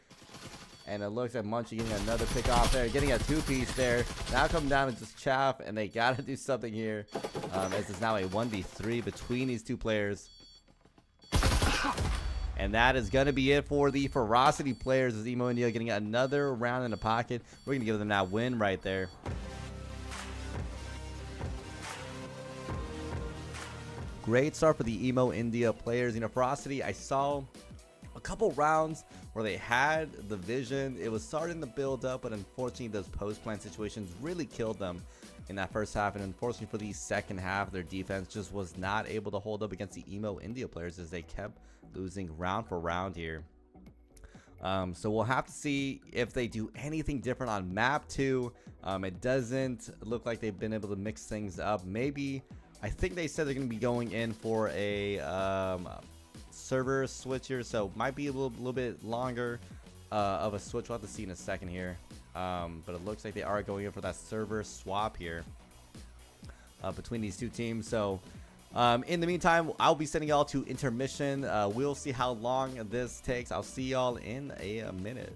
And it looks like Munchie getting another pick off there, getting a two-piece there. Now come down and just chaff, and they gotta do something here, as it's now a 1v3 between these two players. And that is gonna be it for the Furocity players, as Emo India getting another round in the pocket. We're gonna give them that win right there. Great start for the Emo India players. You know, Furocity, I saw a couple rounds where they had the vision. It was starting to build up, but unfortunately those post-plant situations really killed them in that first half. And unfortunately for the second half, their defense just was not able to hold up against the Emo India players, as they kept losing round for round here. So we'll have to see if they do anything different on map 2. It doesn't look like they've been able to mix things up. Maybe, I think they said they're going to be going in for a server switcher, so might be a little bit longer of a switch. We'll have to see in a second here, but it looks like they are going in for that server swap here between these two teams. So in the meantime, I'll be sending y'all to intermission. We'll see how long this takes. I'll see y'all in a minute.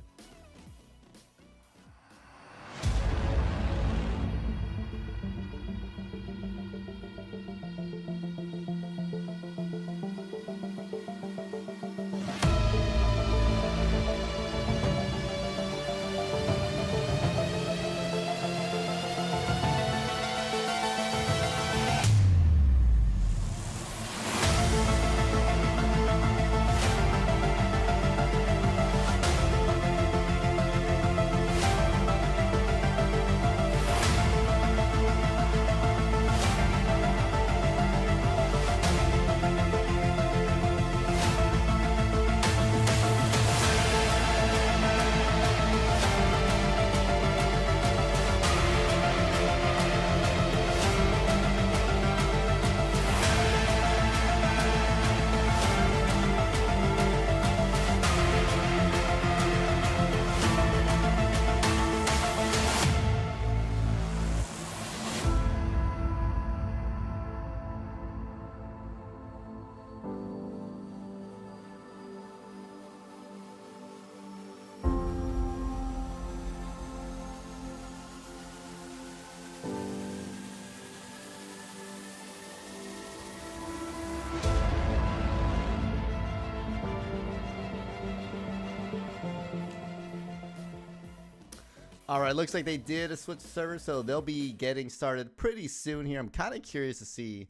All right, looks like they did a switch server, so they'll be getting started pretty soon here. I'm kind of curious to see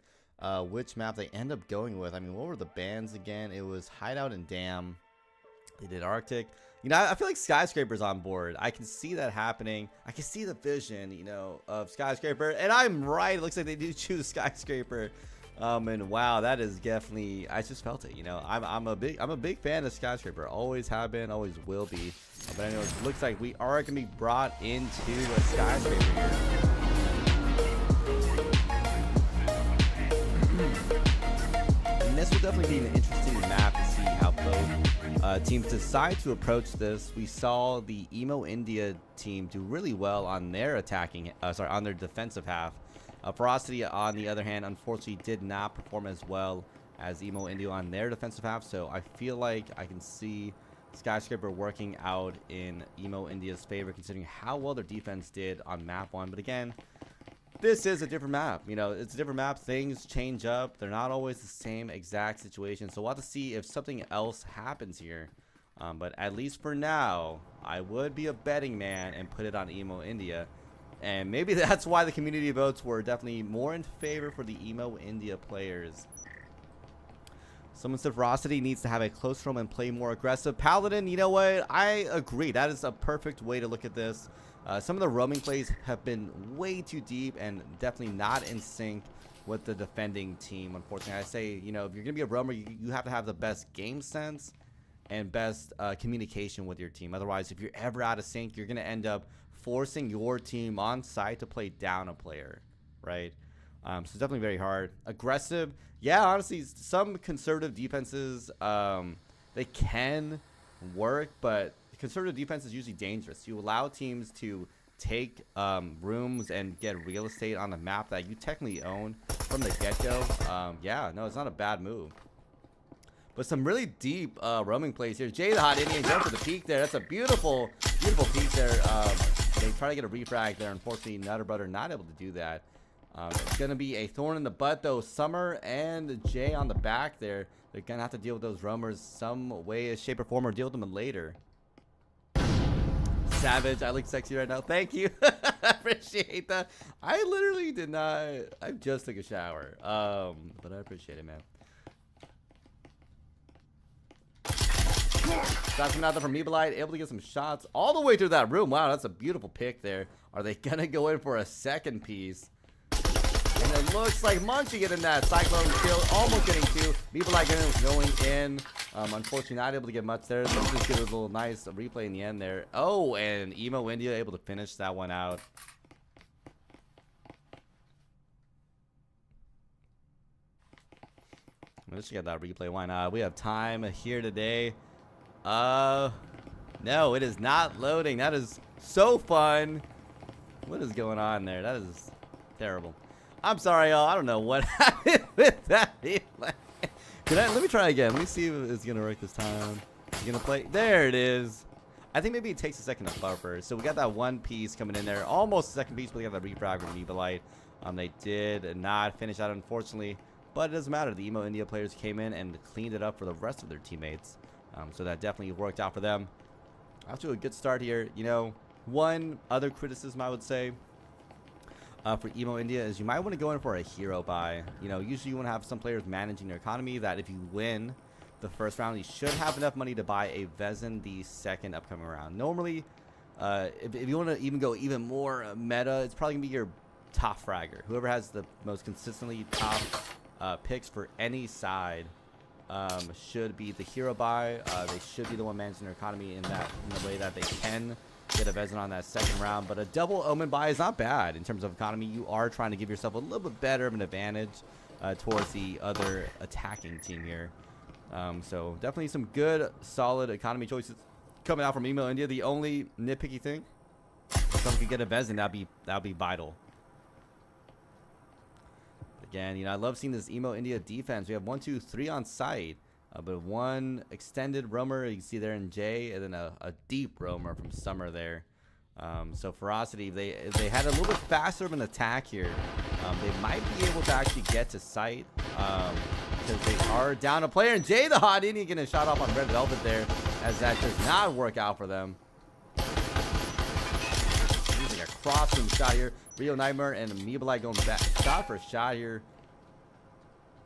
which map they end up going with. I mean, what were the bans again? It was Hideout and Dam. They did Arctic. You know, I feel like Skyscraper's on board. I can see that happening. I can see the vision, you know, of Skyscraper, and I'm right. It looks like they do choose Skyscraper. And wow, that is definitely, I just felt it. You know, I'm a big fan of Skyscraper. Always have been, always will be. But I know it looks like we are gonna be brought into a Skyscraper here. And this will definitely be an interesting map to see how both teams decide to approach this. We saw the Emo India team do really well on their on their defensive half. Furocity, on the other hand, unfortunately did not perform as well as Emo India on their defensive half. So I feel like I can see Skyscraper working out in Emo India's favor, considering how well their defense did on map 1. But again, this is a different map. You know, it's a different map. Things change up. They're not always the same exact situation. So we'll have to see if something else happens here. But at least for now, I would be a betting man and put it on Emo India. And maybe that's why the community votes were definitely more in favor for the Emo India players. Someone said Furocity needs to have a close roam and play more aggressive. Paladin, you know what? I agree. That is a perfect way to look at this. Some of the roaming plays have been way too deep and definitely not in sync with the defending team. Unfortunately, I say, you know, if you're going to be a roamer, you have to have the best game sense and best communication with your team. Otherwise, if you're ever out of sync, you're going to end up forcing your team on site to play down a player, right? So it's definitely very hard. Aggressive, yeah, honestly, some conservative defenses, they can work, but conservative defense is usually dangerous. You allow teams to take rooms and get real estate on the map that you technically own from the get-go. Yeah, no, it's not a bad move. But some really deep roaming plays here. Jay the Hot Indian jump for the peak there. That's a beautiful, beautiful peak there. They try to get a refrag there. Unfortunately, Nutter Brother not able to do that. It's going to be a thorn in the butt, though. Summer and Jay on the back there. They're going to have to deal with those roamers some way, shape, or form, or deal with them later. Savage, I look sexy right now. Thank you. I appreciate that. I literally did not. I just took a shower. But I appreciate it, man. Got some out there from Meeblite, able to get some shots all the way through that room. Wow, that's a beautiful pick there. Are they gonna go in for a second piece? And it looks like Munchie getting that Cyclone kill, almost getting two. Meeblite going in. Unfortunately, not able to get much there. Let's just get a little nice replay in the end there. Oh, and Emo India able to finish that one out. Let's get that replay. Why not? We have time here today. No, it is not loading. That is so fun. What is going on there? That is terrible. I'm sorry, y'all. I don't know what happened with that. Let me try again. Let me see if it's gonna work this time. It's gonna play. There it is. I think maybe it takes a second to buffer. So we got that one piece coming in there. Almost a second piece, but we got that refrag from Evilite. They did not finish out, unfortunately. But it doesn't matter. The Emo India players came in and cleaned it up for the rest of their teammates. So that definitely worked out for them. Off to a good start here. You know, one other criticism I would say for Emo India is you might want to go in for a hero buy. You know, usually you want to have some players managing their economy that if you win the first round, you should have enough money to buy a Vezin the second upcoming round. Normally, if you want to even go even more meta, it's probably going to be your top fragger. Whoever has the most consistently top picks for any side should be the hero buy. They should be the one managing their economy in the way that they can get a Vezin on that second round. But a double Omen buy is not bad in terms of economy. You are trying to give yourself a little bit better of an advantage towards the other attacking team here. So definitely some good, solid economy choices coming out from Emo India. The only nitpicky thing, if someone could get a Vezin, that'd be vital. Again, you know, I love seeing this Emo India defense. We have 1, 2, 3 on site, but one extended roamer you can see there in Jay, and then a deep roamer from Summer there. So Furocity, if they had a little bit faster of an attack here, they might be able to actually get to site because they are down a player. And Jay the Hot Indian getting a shot off on Red Velvet there, as that does not work out for them. Using a crossing shot here. Rio Nightmare and Meeblite going back. Shot for a shot here.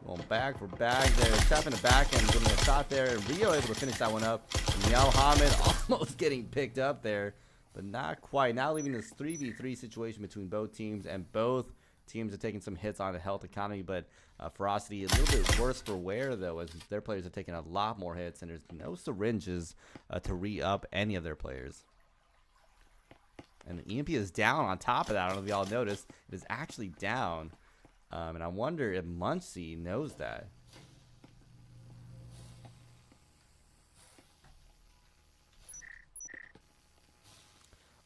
Going back for bag there. Tapping the back and getting a shot there. And Rio able to finish that one up. Meow Hamid almost getting picked up there, but not quite. Now leaving this 3v3 situation between both teams, and both teams are taking some hits on the health economy. But Furocity a little bit worse for wear, though, as their players are taking a lot more hits, and there's no syringes to re-up any of their players. And the EMP is down on top of that. I don't know if y'all noticed. It is actually down. And I wonder if Munchie knows that.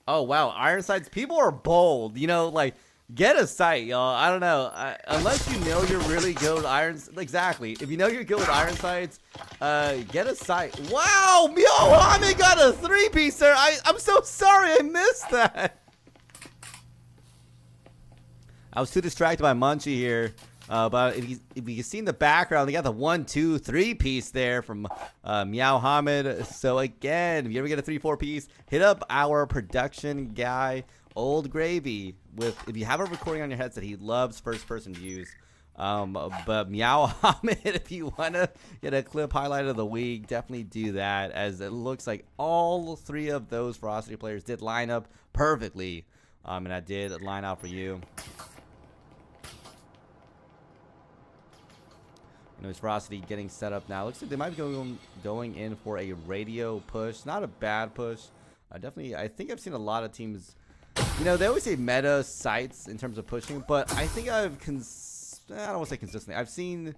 Oh, wow. Ironsides. People are bold. You know, like, get a sight, y'all. I don't know. Unless you know you're really good with irons. Exactly. If you know you're good with Ironsides, get a sight. Wow. Yo, Hamid got a 3-piece there. I'm so sorry I missed that. I was too distracted by Munchie here. But if you can see in the background, they got the 1, 2, 3-piece there from Meow Hamid. So again, if you ever get a 3-4 piece, hit up our production guy, Old Gravy. If you have a recording on your headset, he loves first-person views. But Meow Hamid, if you want to get a clip highlight of the week, definitely do that, as it looks like all 3 of those Furocity players did line up perfectly. And I did line out for you. You know, it's Furocity getting set up now. Looks like they might be going in for a radio push. Not a bad push. Definitely, I think I've seen a lot of teams. You know, they always say meta sites in terms of pushing, but I think I don't want to say consistently. I've seen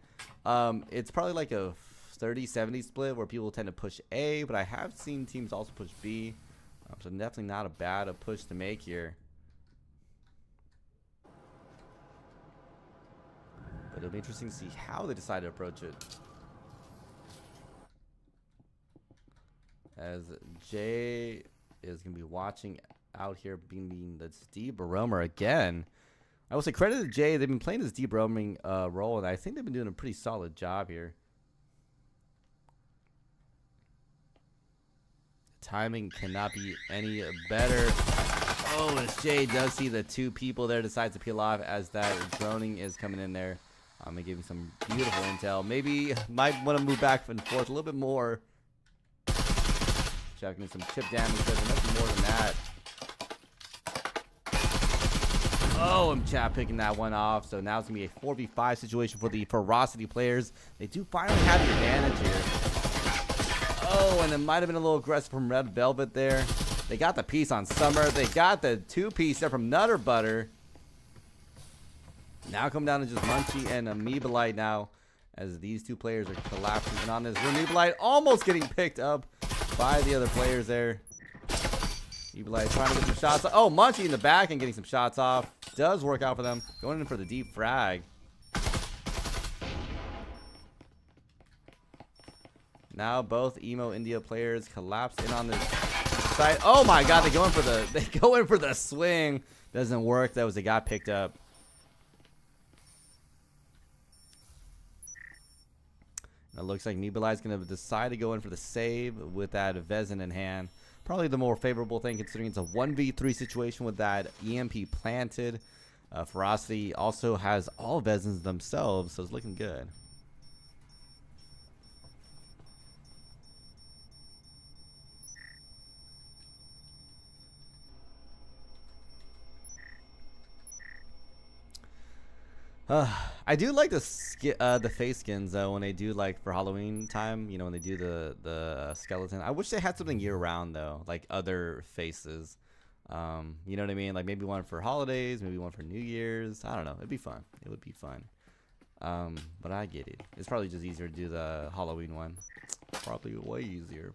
it's probably like a 30-70 split where people tend to push A, but I have seen teams also push B. So definitely not a bad push to make here. But it'll be interesting to see how they decide to approach it. as Jay is going to be watching out here, being the deep roamer again. I will say credit to Jay. They've been playing this deep roaming role, and I think they've been doing a pretty solid job here. Timing cannot be any better. Oh, as Jay does see the two people there, decides to peel off as that droning is coming in there. I'm going to give him some beautiful intel. Maybe might want to move back and forth a little bit more. Checking some chip damage, but nothing more than that. Oh, and Chap picking that one off. So now it's going to be a 4v5 situation for the Furocity players. They do finally have the advantage here. Oh, and it might have been a little aggressive from Red Velvet there. They got the piece on Summer. They got the two-piece there from Nutter Butter. Now come down to just Munchie and Amoebalite now, as these two players are collapsing. And on this, Amoebalite almost getting picked up by the other players there. Amoebalite trying to get some shots. Oh, Munchie in the back and getting some shots off. Does work out for them. Going in for the deep frag. Now both Emo India players collapse in on this side. Oh my God, they go in for the swing. Doesn't work. That was they got picked up. It looks like Amoebalite's going to decide to go in for the save with that Vezin in hand. Probably the more favorable thing, considering it's a 1v3 situation with that EMP planted. Furocity also has all Vezins themselves, so it's looking good. I do like the face skins though, when they do like for Halloween time, you know, when they do the skeleton. I wish they had something year round though, like other faces. You know what I mean? Like maybe one for holidays, maybe one for New Year's. I don't know. It'd be fun. It would be fun. But I get it. It's probably just easier to do the Halloween one. Probably way easier.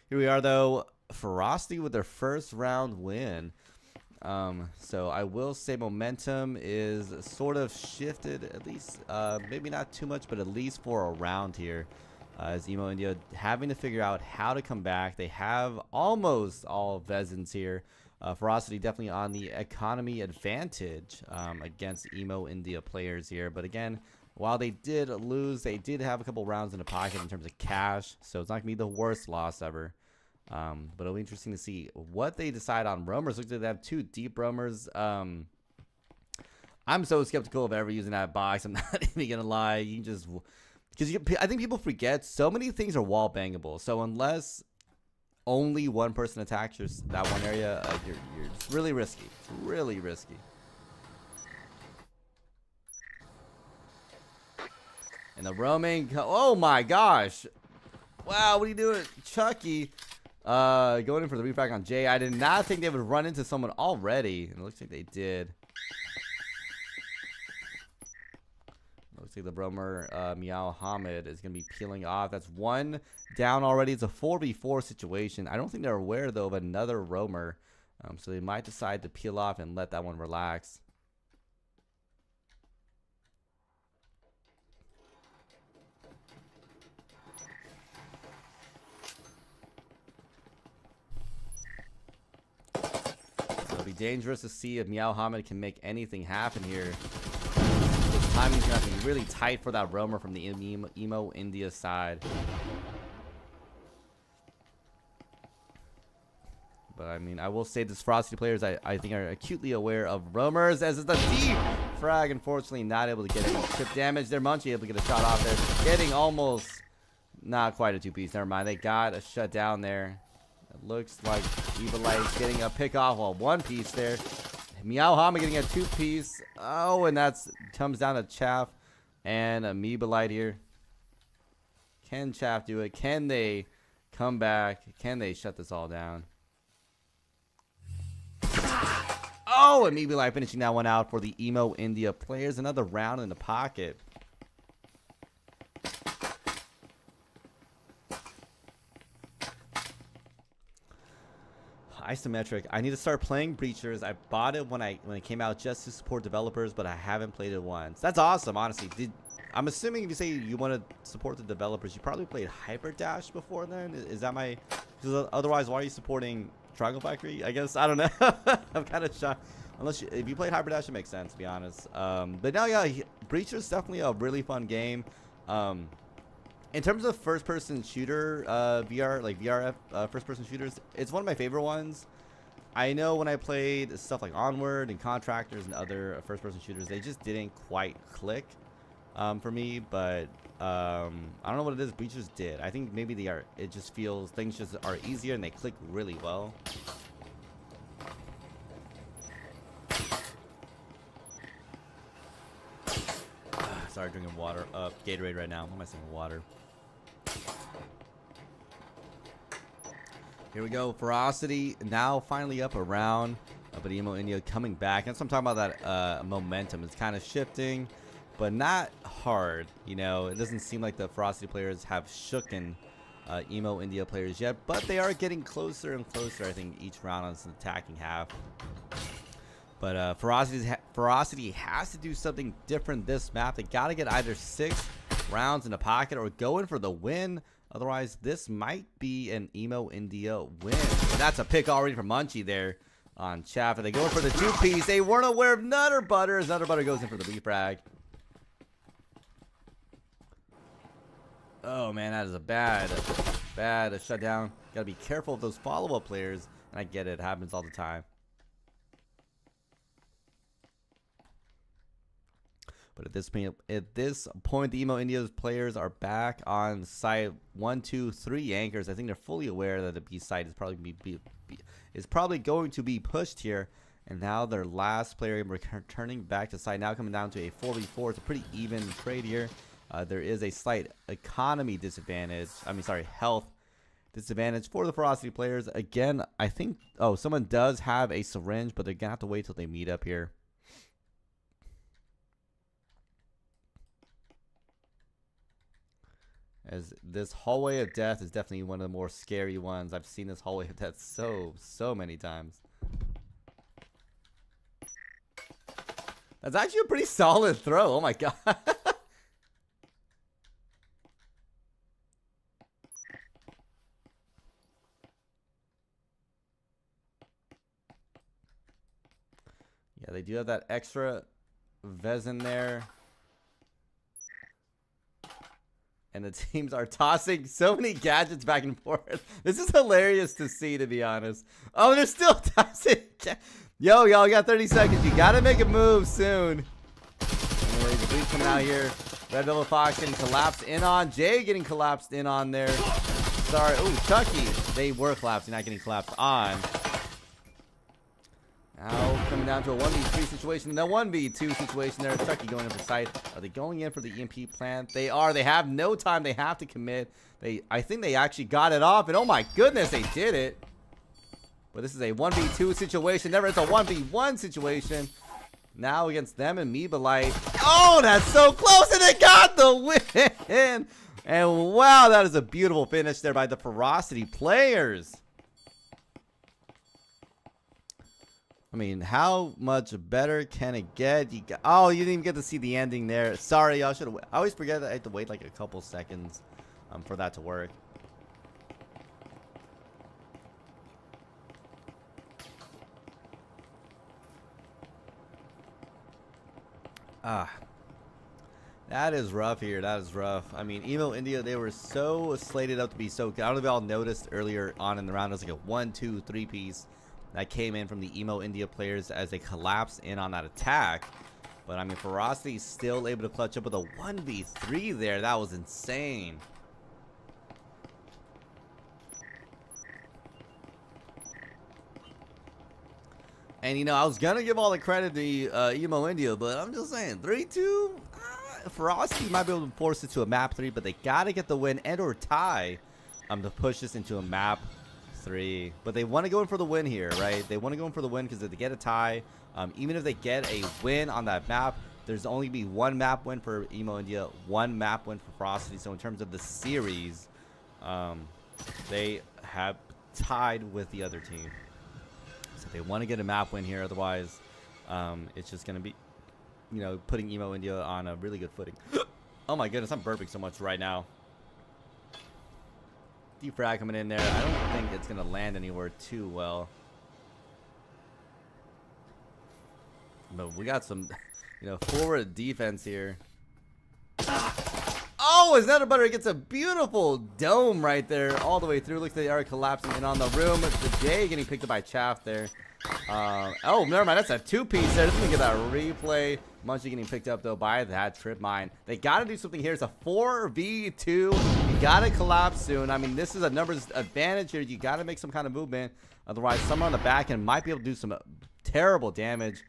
Here we are though. Furocity with their first round win. So I will say momentum is sort of shifted, at least maybe not too much, but at least for a round here, as Emo India having to figure out how to come back. They have almost all Vezins here. Furocity definitely on the economy advantage against Emo India players here, but again, while they did lose, they did have a couple rounds in the pocket in terms of cash, so it's not gonna be the worst loss ever. But it'll be interesting to see what they decide on roamers. Looks like they have two deep roamers. I'm so skeptical of ever using that box. I'm not even gonna lie. You can just, because I think people forget so many things are wall bangable. So unless only one person attacks that one area, you're it's really risky. It's really risky. And the roaming. Oh my gosh! Wow, what are you doing, Chucky? Going in for the refrag on Jay. I did not think they would run into someone already, and it looks like they did. Looks like the roamer Meow Hamid is going to be peeling off. That's one down already. It's a 4v4 situation. I don't think they're aware though of another roamer, so they might decide to peel off and let that one relax. It'll be dangerous to see if Meow Hamid can make anything happen here. The timing's gonna be really tight for that roamer from the Emo India side. But I mean, I will say this Furocity players I think are acutely aware of roamers, as it's the deep frag. Unfortunately, not able to get any chip damage. They're Munchie able to get a shot off there. Getting almost not quite a two-piece. Never mind. They got a shutdown there. It looks like Amoebalite getting a pick off while one piece there. Meow Hamid getting a two-piece. Oh, and that's comes down to Chaff and Amoebalite here. Can Chaff do it? Can they come back? Can they shut this all down? Oh, Amoebalite finishing that one out for the Emo India players. Another round in the pocket. Isometric. I need to start playing Breachers. I bought it when it came out just to support developers, but I haven't played it once. That's awesome, honestly. I'm assuming if you say you want to support the developers, you probably played Hyperdash before then. Is that my? Because otherwise, why are you supporting Triangle Factory? I guess I don't know. I'm kind of shocked. If you played Hyperdash, it makes sense, to be honest. But now, yeah, Breacher is definitely a really fun game. In terms of first-person shooter, VRF first-person shooters, it's one of my favorite ones. I know when I played stuff like Onward and Contractors and other first-person shooters, they just didn't quite click for me. But I don't know what it is. Breachers did. I think maybe they are. It just feels things just are easier and they click really well. Sorry, drinking water. Gatorade right now. What am I saying? Water. Here we go. Furocity now finally up around. But Emo India coming back. That's what I'm talking about. That momentum is kind of shifting, but not hard. You know, it doesn't seem like the Furocity players have shooken Emo India players yet, but they are getting closer and closer. I think each round on this attacking half. But Furocity has to do something different this map. They got to get either 6 rounds in the pocket or go in for the win. Otherwise, this might be an Emo India win. And that's a pick already from Munchie there on Chaff. They go in for the 2-piece. They weren't aware of Nutter Butter as Nutter Butter goes in for the refrag. Oh, man, that is a bad shutdown. Got to be careful of those follow-up players. And I get it. It happens all the time. But at this point, the Emo India's players are back on site 1, 2, 3 anchors. I think they're fully aware that the B site is probably going to be pushed here. And now their last player returning back to site. Now coming down to a 4v4. It's a pretty even trade here. There is a slight economy disadvantage. Health disadvantage for the Furocity players. Again, I think someone does have a syringe, but they're gonna have to wait till they meet up here. As this hallway of death is definitely one of the more scary ones. I've seen this hallway of death so many times. That's actually a pretty solid throw. Oh my god. Yeah, they do have that extra Vez in there. And the teams are tossing so many gadgets back and forth. This is hilarious to see, to be honest. Oh, they're still tossing. Yo, y'all got 30 seconds. You got to make a move soon. Anyways, the Bleach coming out here. Red Velvet Fox getting collapsed in on. Jay getting collapsed in on there. Sorry. Oh, Chucky. They were collapsing, not getting collapsed on. Now coming down to a 1v3 situation and a 1v2 situation there. Chucky going in for sight. Are they going in for the EMP plant? They are. They have no time. They have to commit. I think they actually got it off. And oh my goodness, they did it. But this is a 1v2 situation. Never it's a 1v1 situation. Now against them and me, but like, oh, that's so close. And they got the win. And wow, that is a beautiful finish there by the Furocity players. I mean, how much better can it get? You didn't even get to see the ending there. Sorry, y'all should have. I always forget that I have to wait like a couple seconds for that to work. That is rough here. That is rough. I mean, Emo India, they were so slated up to be so good. I don't know if y'all noticed earlier on in the round, it was like a 1, 2, 3 piece that came in from the Emo India players as they collapsed in on that attack. But I mean, Furocity still able to clutch up with a 1v3 there. That was insane. And you know, I was gonna give all the credit to Emo India, but I'm just saying 3-2. Furocity might be able to force it to a map 3, but they gotta get the win and or tie to push this into a map 3. But they want to go in for the win here, right? They want to go in for the win because if they get a tie, even if they get a win on that map, there's only be 1 map win for Emo India, 1 map win for Furocity. So in terms of the series, they have tied with the other team. So they want to get a map win here. Otherwise, it's just going to be, you know, putting Emo India on a really good footing. Oh my goodness, I'm burping so much right now. Defrag coming in there. I don't think it's going to land anywhere too well. But we got some, you know, forward defense here. Oh, is that a butter? It gets a beautiful dome right there all the way through. Looks like they are collapsing in on the room. The J getting picked up by Chaff there. Oh, never mind. That's a two-piece there. Let's get that replay. Munchie getting picked up, though, by that trip mine. They got to do something here. It's a 4v2. You got to collapse soon. I mean, this is a numbers advantage here. You got to make some kind of movement. Otherwise, someone on the back end might be able to do some terrible damage.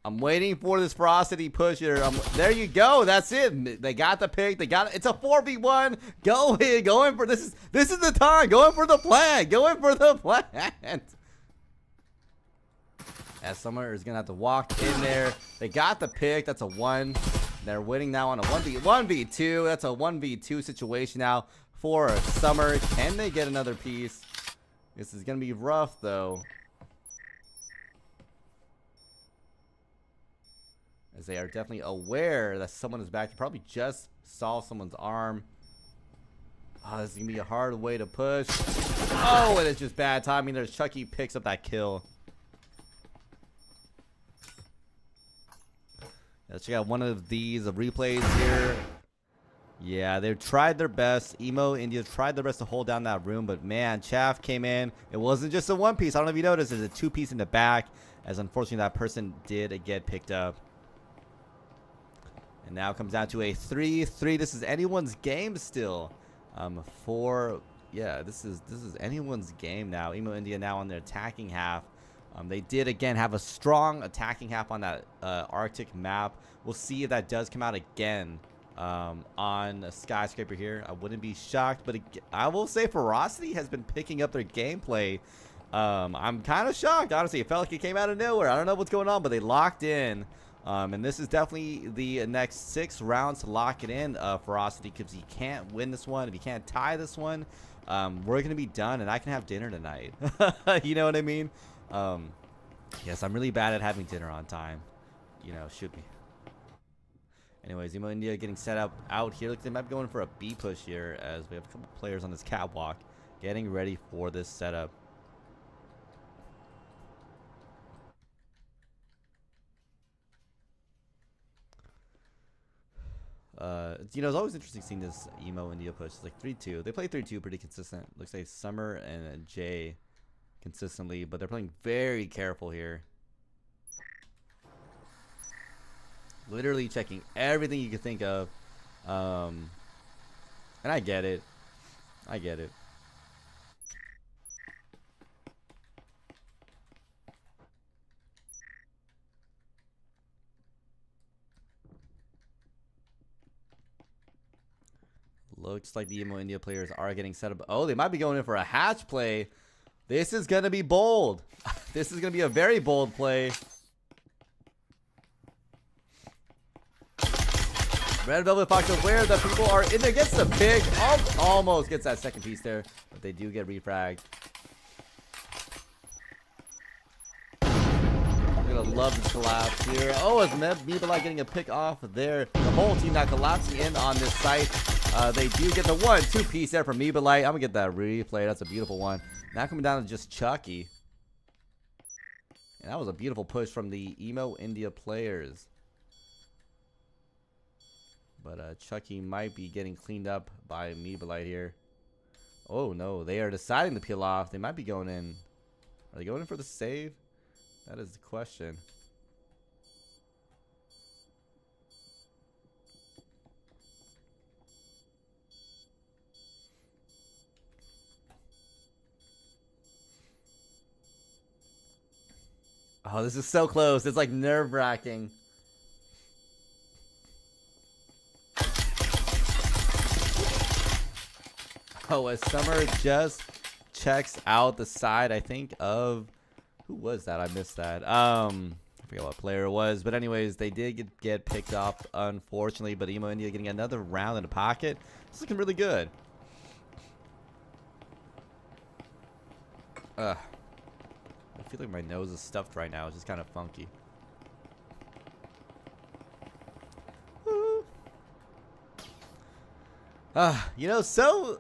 I'm waiting for this Furocity push here. There you go. That's it. They got the pick. They got it. It's a 4v1. Go in. Go in for this. This is the time. Go in for the plant. Go in for the plant. As Summer is gonna have to walk in there. They got the pick. That's a 1. They're winning now on a 1v2. That's a 1v2 situation now for Summer. Can they get another piece? This is gonna be rough though, as they are definitely aware that someone is back. You probably just saw someone's arm. Oh, this is gonna be a hard way to push. Oh, and it's just bad timing. There's Chucky picks up that kill. Let's check out one of these replays here. Yeah, they tried their best. Emo India tried their best to hold down that room, but man, Chaff came in. It wasn't just a one piece. I don't know if you noticed. There's a 2-piece in the back, as unfortunately that person did get picked up. And now it comes down to a 3-3. This is anyone's game still. This is anyone's game now. Emo India now on their attacking half. They did again have a strong attacking half on that Arctic map. We'll see if that does come out again on a Skyscraper here. I wouldn't be shocked, but I will say Furocity has been picking up their gameplay. I'm kind of shocked, honestly. It felt like it came out of nowhere. I don't know what's going on, but they locked in. And this is definitely the next 6 rounds to lock it in, Furocity, because you can't win this one. If you can't tie this one, we're going to be done, and I can have dinner tonight. You know what I mean? Yes, I'm really bad at having dinner on time. You know, shoot me. Anyways, Emo India getting set up out here. Looks like they might be going for a B push here, as we have a couple players on this catwalk getting ready for this setup. You know, it's always interesting seeing this Emo India push. It's like 3-2. They play 3-2 pretty consistent. Looks like Summer and Jay consistently, but they're playing very careful here. Literally checking everything you could think of. And I get it. I get it. Looks like the Emo India players are getting set up. Oh, they might be going in for a hatch play. This is going to be bold. This is going to be a very bold play. Red Velvet Fox aware that people are in there. Gets the pick. Almost gets that second piece there. But they do get refragged. I'm going to love this collapse here. Oh, it's Mebala getting a pick off there. The whole team now collapsing in on this site. They do get the 1-2 piece there from Mebalite. I'm going to get that replay. That's a beautiful one. Now coming down to just Chucky. And that was a beautiful push from the Emo India players. But Chucky might be getting cleaned up by Mebalite here. Oh no, they are deciding to peel off. They might be going in. Are they going in for the save? That is the question. Oh, this is so close. It's like nerve-wracking. Oh, as Summer just checks out the side, I think, of... Who was that? I missed that. I forget what player it was. But anyways, they did get picked off, unfortunately. But Emo India getting another round in the pocket. It's looking really good. I feel like my nose is stuffed right now. It's just kind of funky. You know, so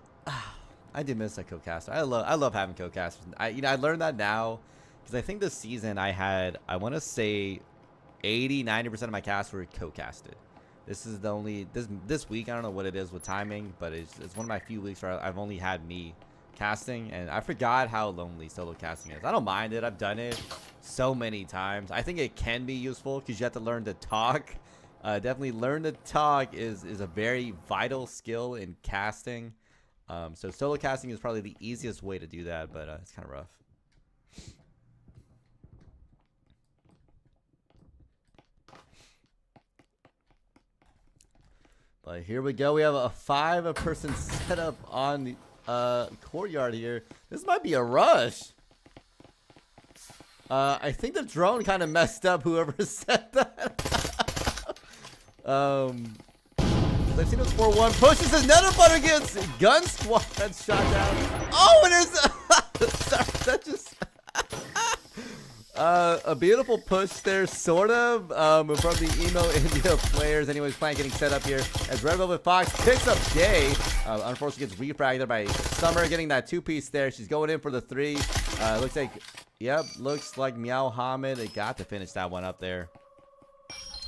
I do miss a co-caster. I love having co-casters. I learned that now because I think this season I want to say 80-90% of my casts were co-casted. This is the only this week. I don't know what it is with timing, but it's one of my few weeks where I've only had me casting, and I forgot how lonely solo casting is. I don't mind it. I've done it so many times. I think it can be useful because you have to learn to talk. Definitely learn to talk is a very vital skill in casting. So solo casting is probably the easiest way to do that, but it's kind of rough. But here we go. We have a 5-person setup on the courtyard here. This might be a rush. I think the drone kind of messed up whoever set that. I've seen it 4-1. Pushes another butter against Gun Squad. That's shot down. Oh, and there's sorry, that just a beautiful push there, sort of, from the Emo India players. Anyways, plan getting set up here as Red Velvet Fox picks up Day. Unfortunately, gets refragged there by Summer, getting that 2-piece there. She's going in for the 3. Looks like, yep, looks like Meow Hamid. They got to finish that one up there.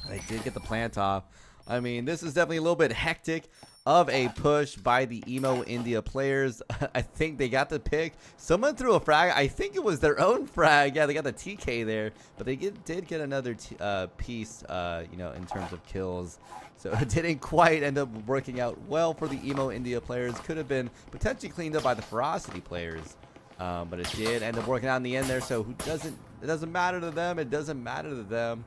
They did get the plant off. I mean, this is definitely a little bit hectic of a push by the Emo India players. I think they got the pick. Someone threw a frag. I think it was their own frag. Yeah, they got the TK there, but they did get another piece, you know, in terms of kills. So it didn't quite end up working out well for the Emo India players. Could have been potentially cleaned up by the Furocity players, but it did end up working out in the end there. So it doesn't matter to them. It doesn't matter to them.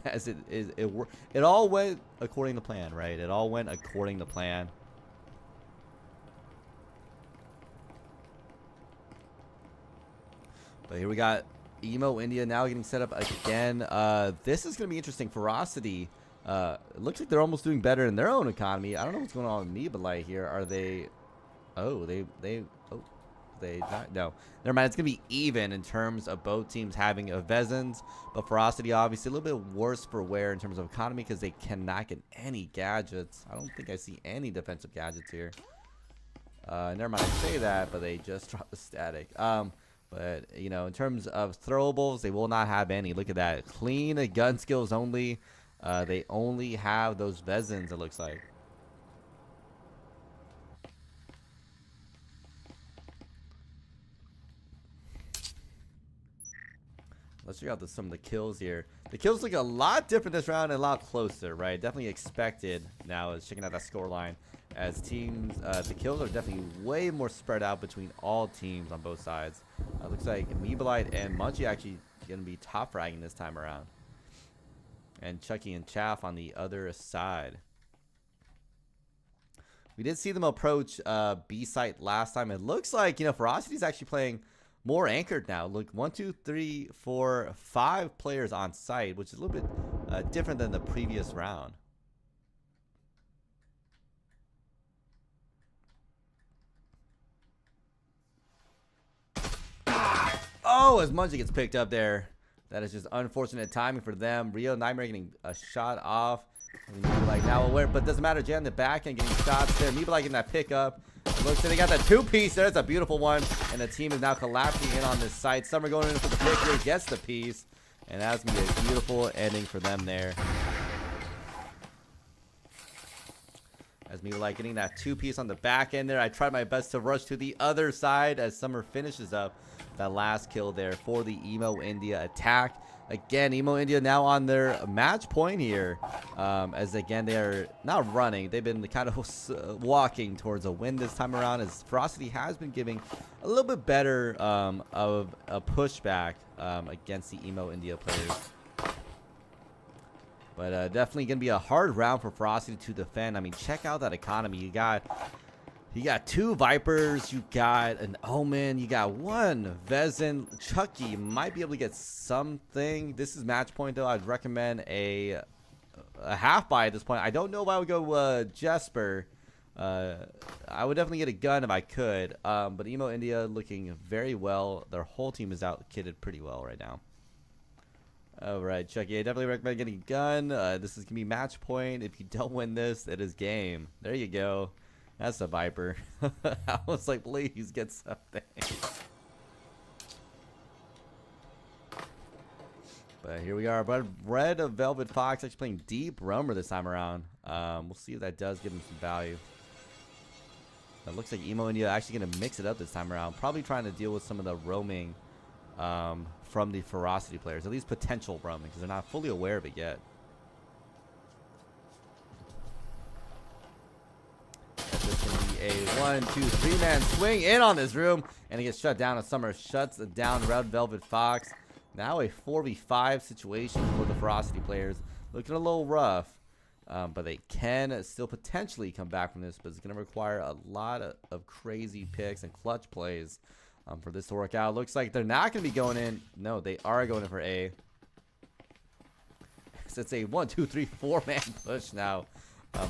As it all went according to plan, right? It all went according to plan. But here we got Emo India now getting set up again. This is going to be interesting. Furocity, it looks like they're almost doing better in their own economy. I don't know what's going on with me, but like here, are they? Oh, they not, no, never mind. It's gonna be even in terms of both teams having a Vezins, but Furocity obviously a little bit worse for wear in terms of economy because they cannot get any gadgets. I don't think I see any defensive gadgets here. Never mind, I say that, but they just dropped the static. But you know, in terms of throwables, they will not have any. Look at that, clean gun skills only. They only have those Vezins, it looks like. Let's check out some of the kills here. The kills look a lot different this round and a lot closer, right? Definitely expected now is checking out that scoreline. As teams, the kills are definitely way more spread out between all teams on both sides. Looks like Meeblite and Munchie actually going to be top fragging this time around. And Chucky and Chaff on the other side. We did see them approach B site last time. It looks like, you know, Furocity's actually playing more anchored now. Look, 1, 2, 3, 4, 5 players on site, which is a little bit different than the previous round. Oh, as Munchie gets picked up there. That is just unfortunate timing for them. Rio Nightmare getting a shot off. Like now aware, but doesn't matter. Jan in the back and getting shots there. Meeblite getting that pickup. Looks like they got that 2-piece there. That's a beautiful one. And the team is now collapsing in on this site. Summer going in for the pick here. Gets the piece. And that's going to be a beautiful ending for them there. As Meeblite getting that 2-piece on the back end there. I tried my best to rush to the other side as Summer finishes up that last kill there for the Emo India attack. Again, Emo India now on their match point here. As again, they're not running. They've been kind of walking towards a win this time around, as Furocity has been giving a little bit better of a pushback against the Emo India players. But definitely going to be a hard round for Furocity to defend. I mean, check out that economy. You got 2 Vipers, you got an Omen, you got 1 Vezin. Chucky might be able to get something. This is match point though. I'd recommend a half buy at this point. I don't know if I would go Jesper. I would definitely get a gun if I could. But Emo India looking very well. Their whole team is out kitted pretty well right now. All right, Chucky, I definitely recommend getting a gun. This is going to be match point. If you don't win this, it is game. There you go. That's a Viper. I was like, please get something. But here we are. Red Velvet Fox actually playing Deep Roamer this time around. We'll see if that does give him some value. It looks like Emo India actually going to mix it up this time around. Probably trying to deal with some of the roaming from the Furocity players. At least potential roaming, because they're not fully aware of it yet. This is going to be a 1, 2, 3-man swing in on this room. And he gets shut down as Summer shuts down Red Velvet Fox. Now a 4v5 situation for the Furocity players. Looking a little rough. But they can still potentially come back from this. But it's going to require a lot of crazy picks and clutch plays for this to work out. Looks like they're not going to be going in. No, they are going in for A. So it's a 1, 2, 3, 4-man push now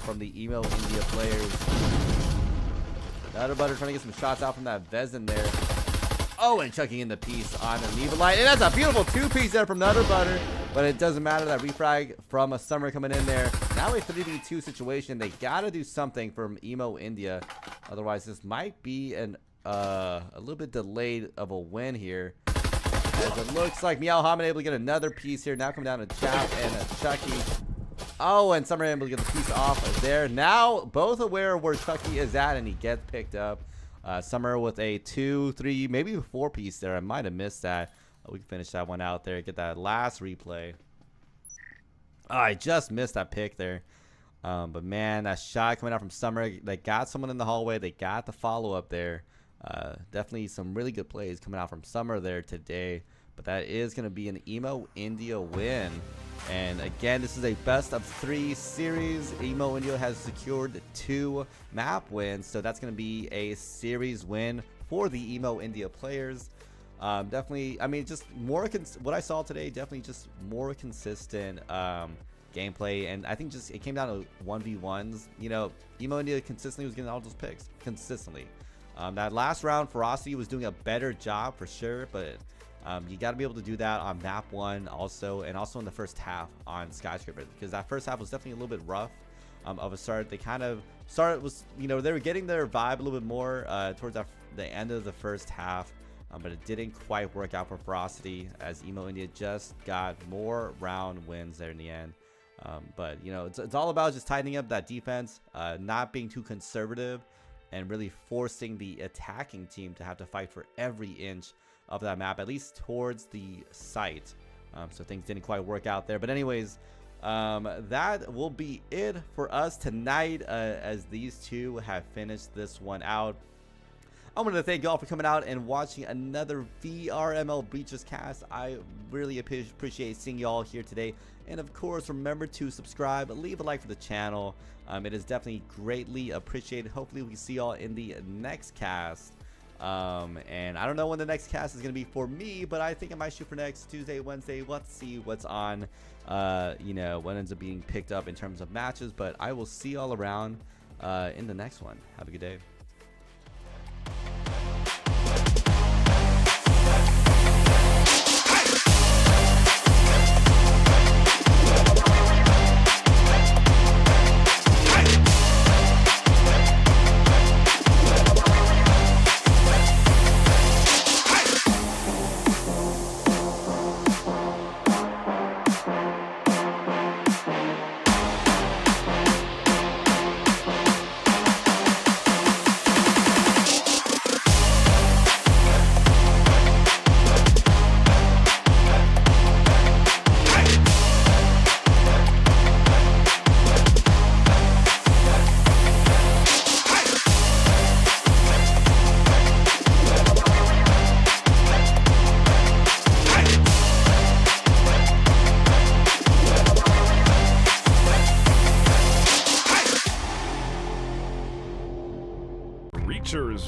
from the Emo India players. Nutter Butter trying to get some shots out from that Vezin there. Oh, and chucking in the piece on the Neva Light. And that's a beautiful 2-piece there from Nutter Butter. But it doesn't matter. That refrag from a Summer coming in there. Now a 3v2 situation. They got to do something from Emo India. Otherwise, this might be a little bit delayed of a win here. As it looks like Meow Hamid able to get another piece here. Now coming down to Chap and a Chucky. Oh, and Summer able to get the piece off there. Now both aware of where Chucky is at, and he gets picked up. Summer with a 2, 3, maybe a 4-piece there. I might have missed that. We can finish that one out there. Get that last replay. Oh, I just missed that pick there. But man, that shot coming out from Summer. They got someone in the hallway. They got the follow-up there. Definitely some really good plays coming out from Summer there today. But that is going to be an Emo India win. And again, this is a best of 3 series. Emo India has secured 2 map wins. So that's going to be a series win for the Emo India players. Definitely, I mean, just more, what I saw today, definitely just more consistent gameplay. And I think just it came down to 1v1s. You know, Emo India consistently was getting all those picks. Consistently. That last round, Furocity was doing a better job for sure. But you got to be able to do that on map 1 also. And also in the first half on Skyscraper. Because that first half was definitely a little bit rough of a start. They kind of started, you know, they were getting their vibe a little bit more towards the end of the first half. But it didn't quite work out for Furocity, as Emo India just got more round wins there in the end. But, you know, it's all about just tightening up that defense, not being too conservative, and really forcing the attacking team to have to fight for every inch of that map, at least towards the site. So things didn't quite work out there. But anyways, that will be it for us tonight, as these two have finished this one out. I want to thank y'all for coming out and watching another VRML Breaches cast. I really appreciate seeing y'all here today. And of course, remember to subscribe, leave a like for the channel. It is definitely greatly appreciated. Hopefully we can see y'all in the next cast. And I don't know when the next cast is going to be for me, but I think I might shoot for next Tuesday, Wednesday. Let's see what's on, you know, what ends up being picked up in terms of matches. But I will see y'all around in the next one. Have a good day.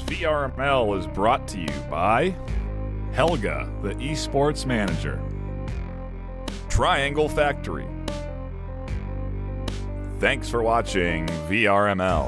VRML is brought to you by Helga, the esports manager, Triangle Factory. Thanks for watching VRML.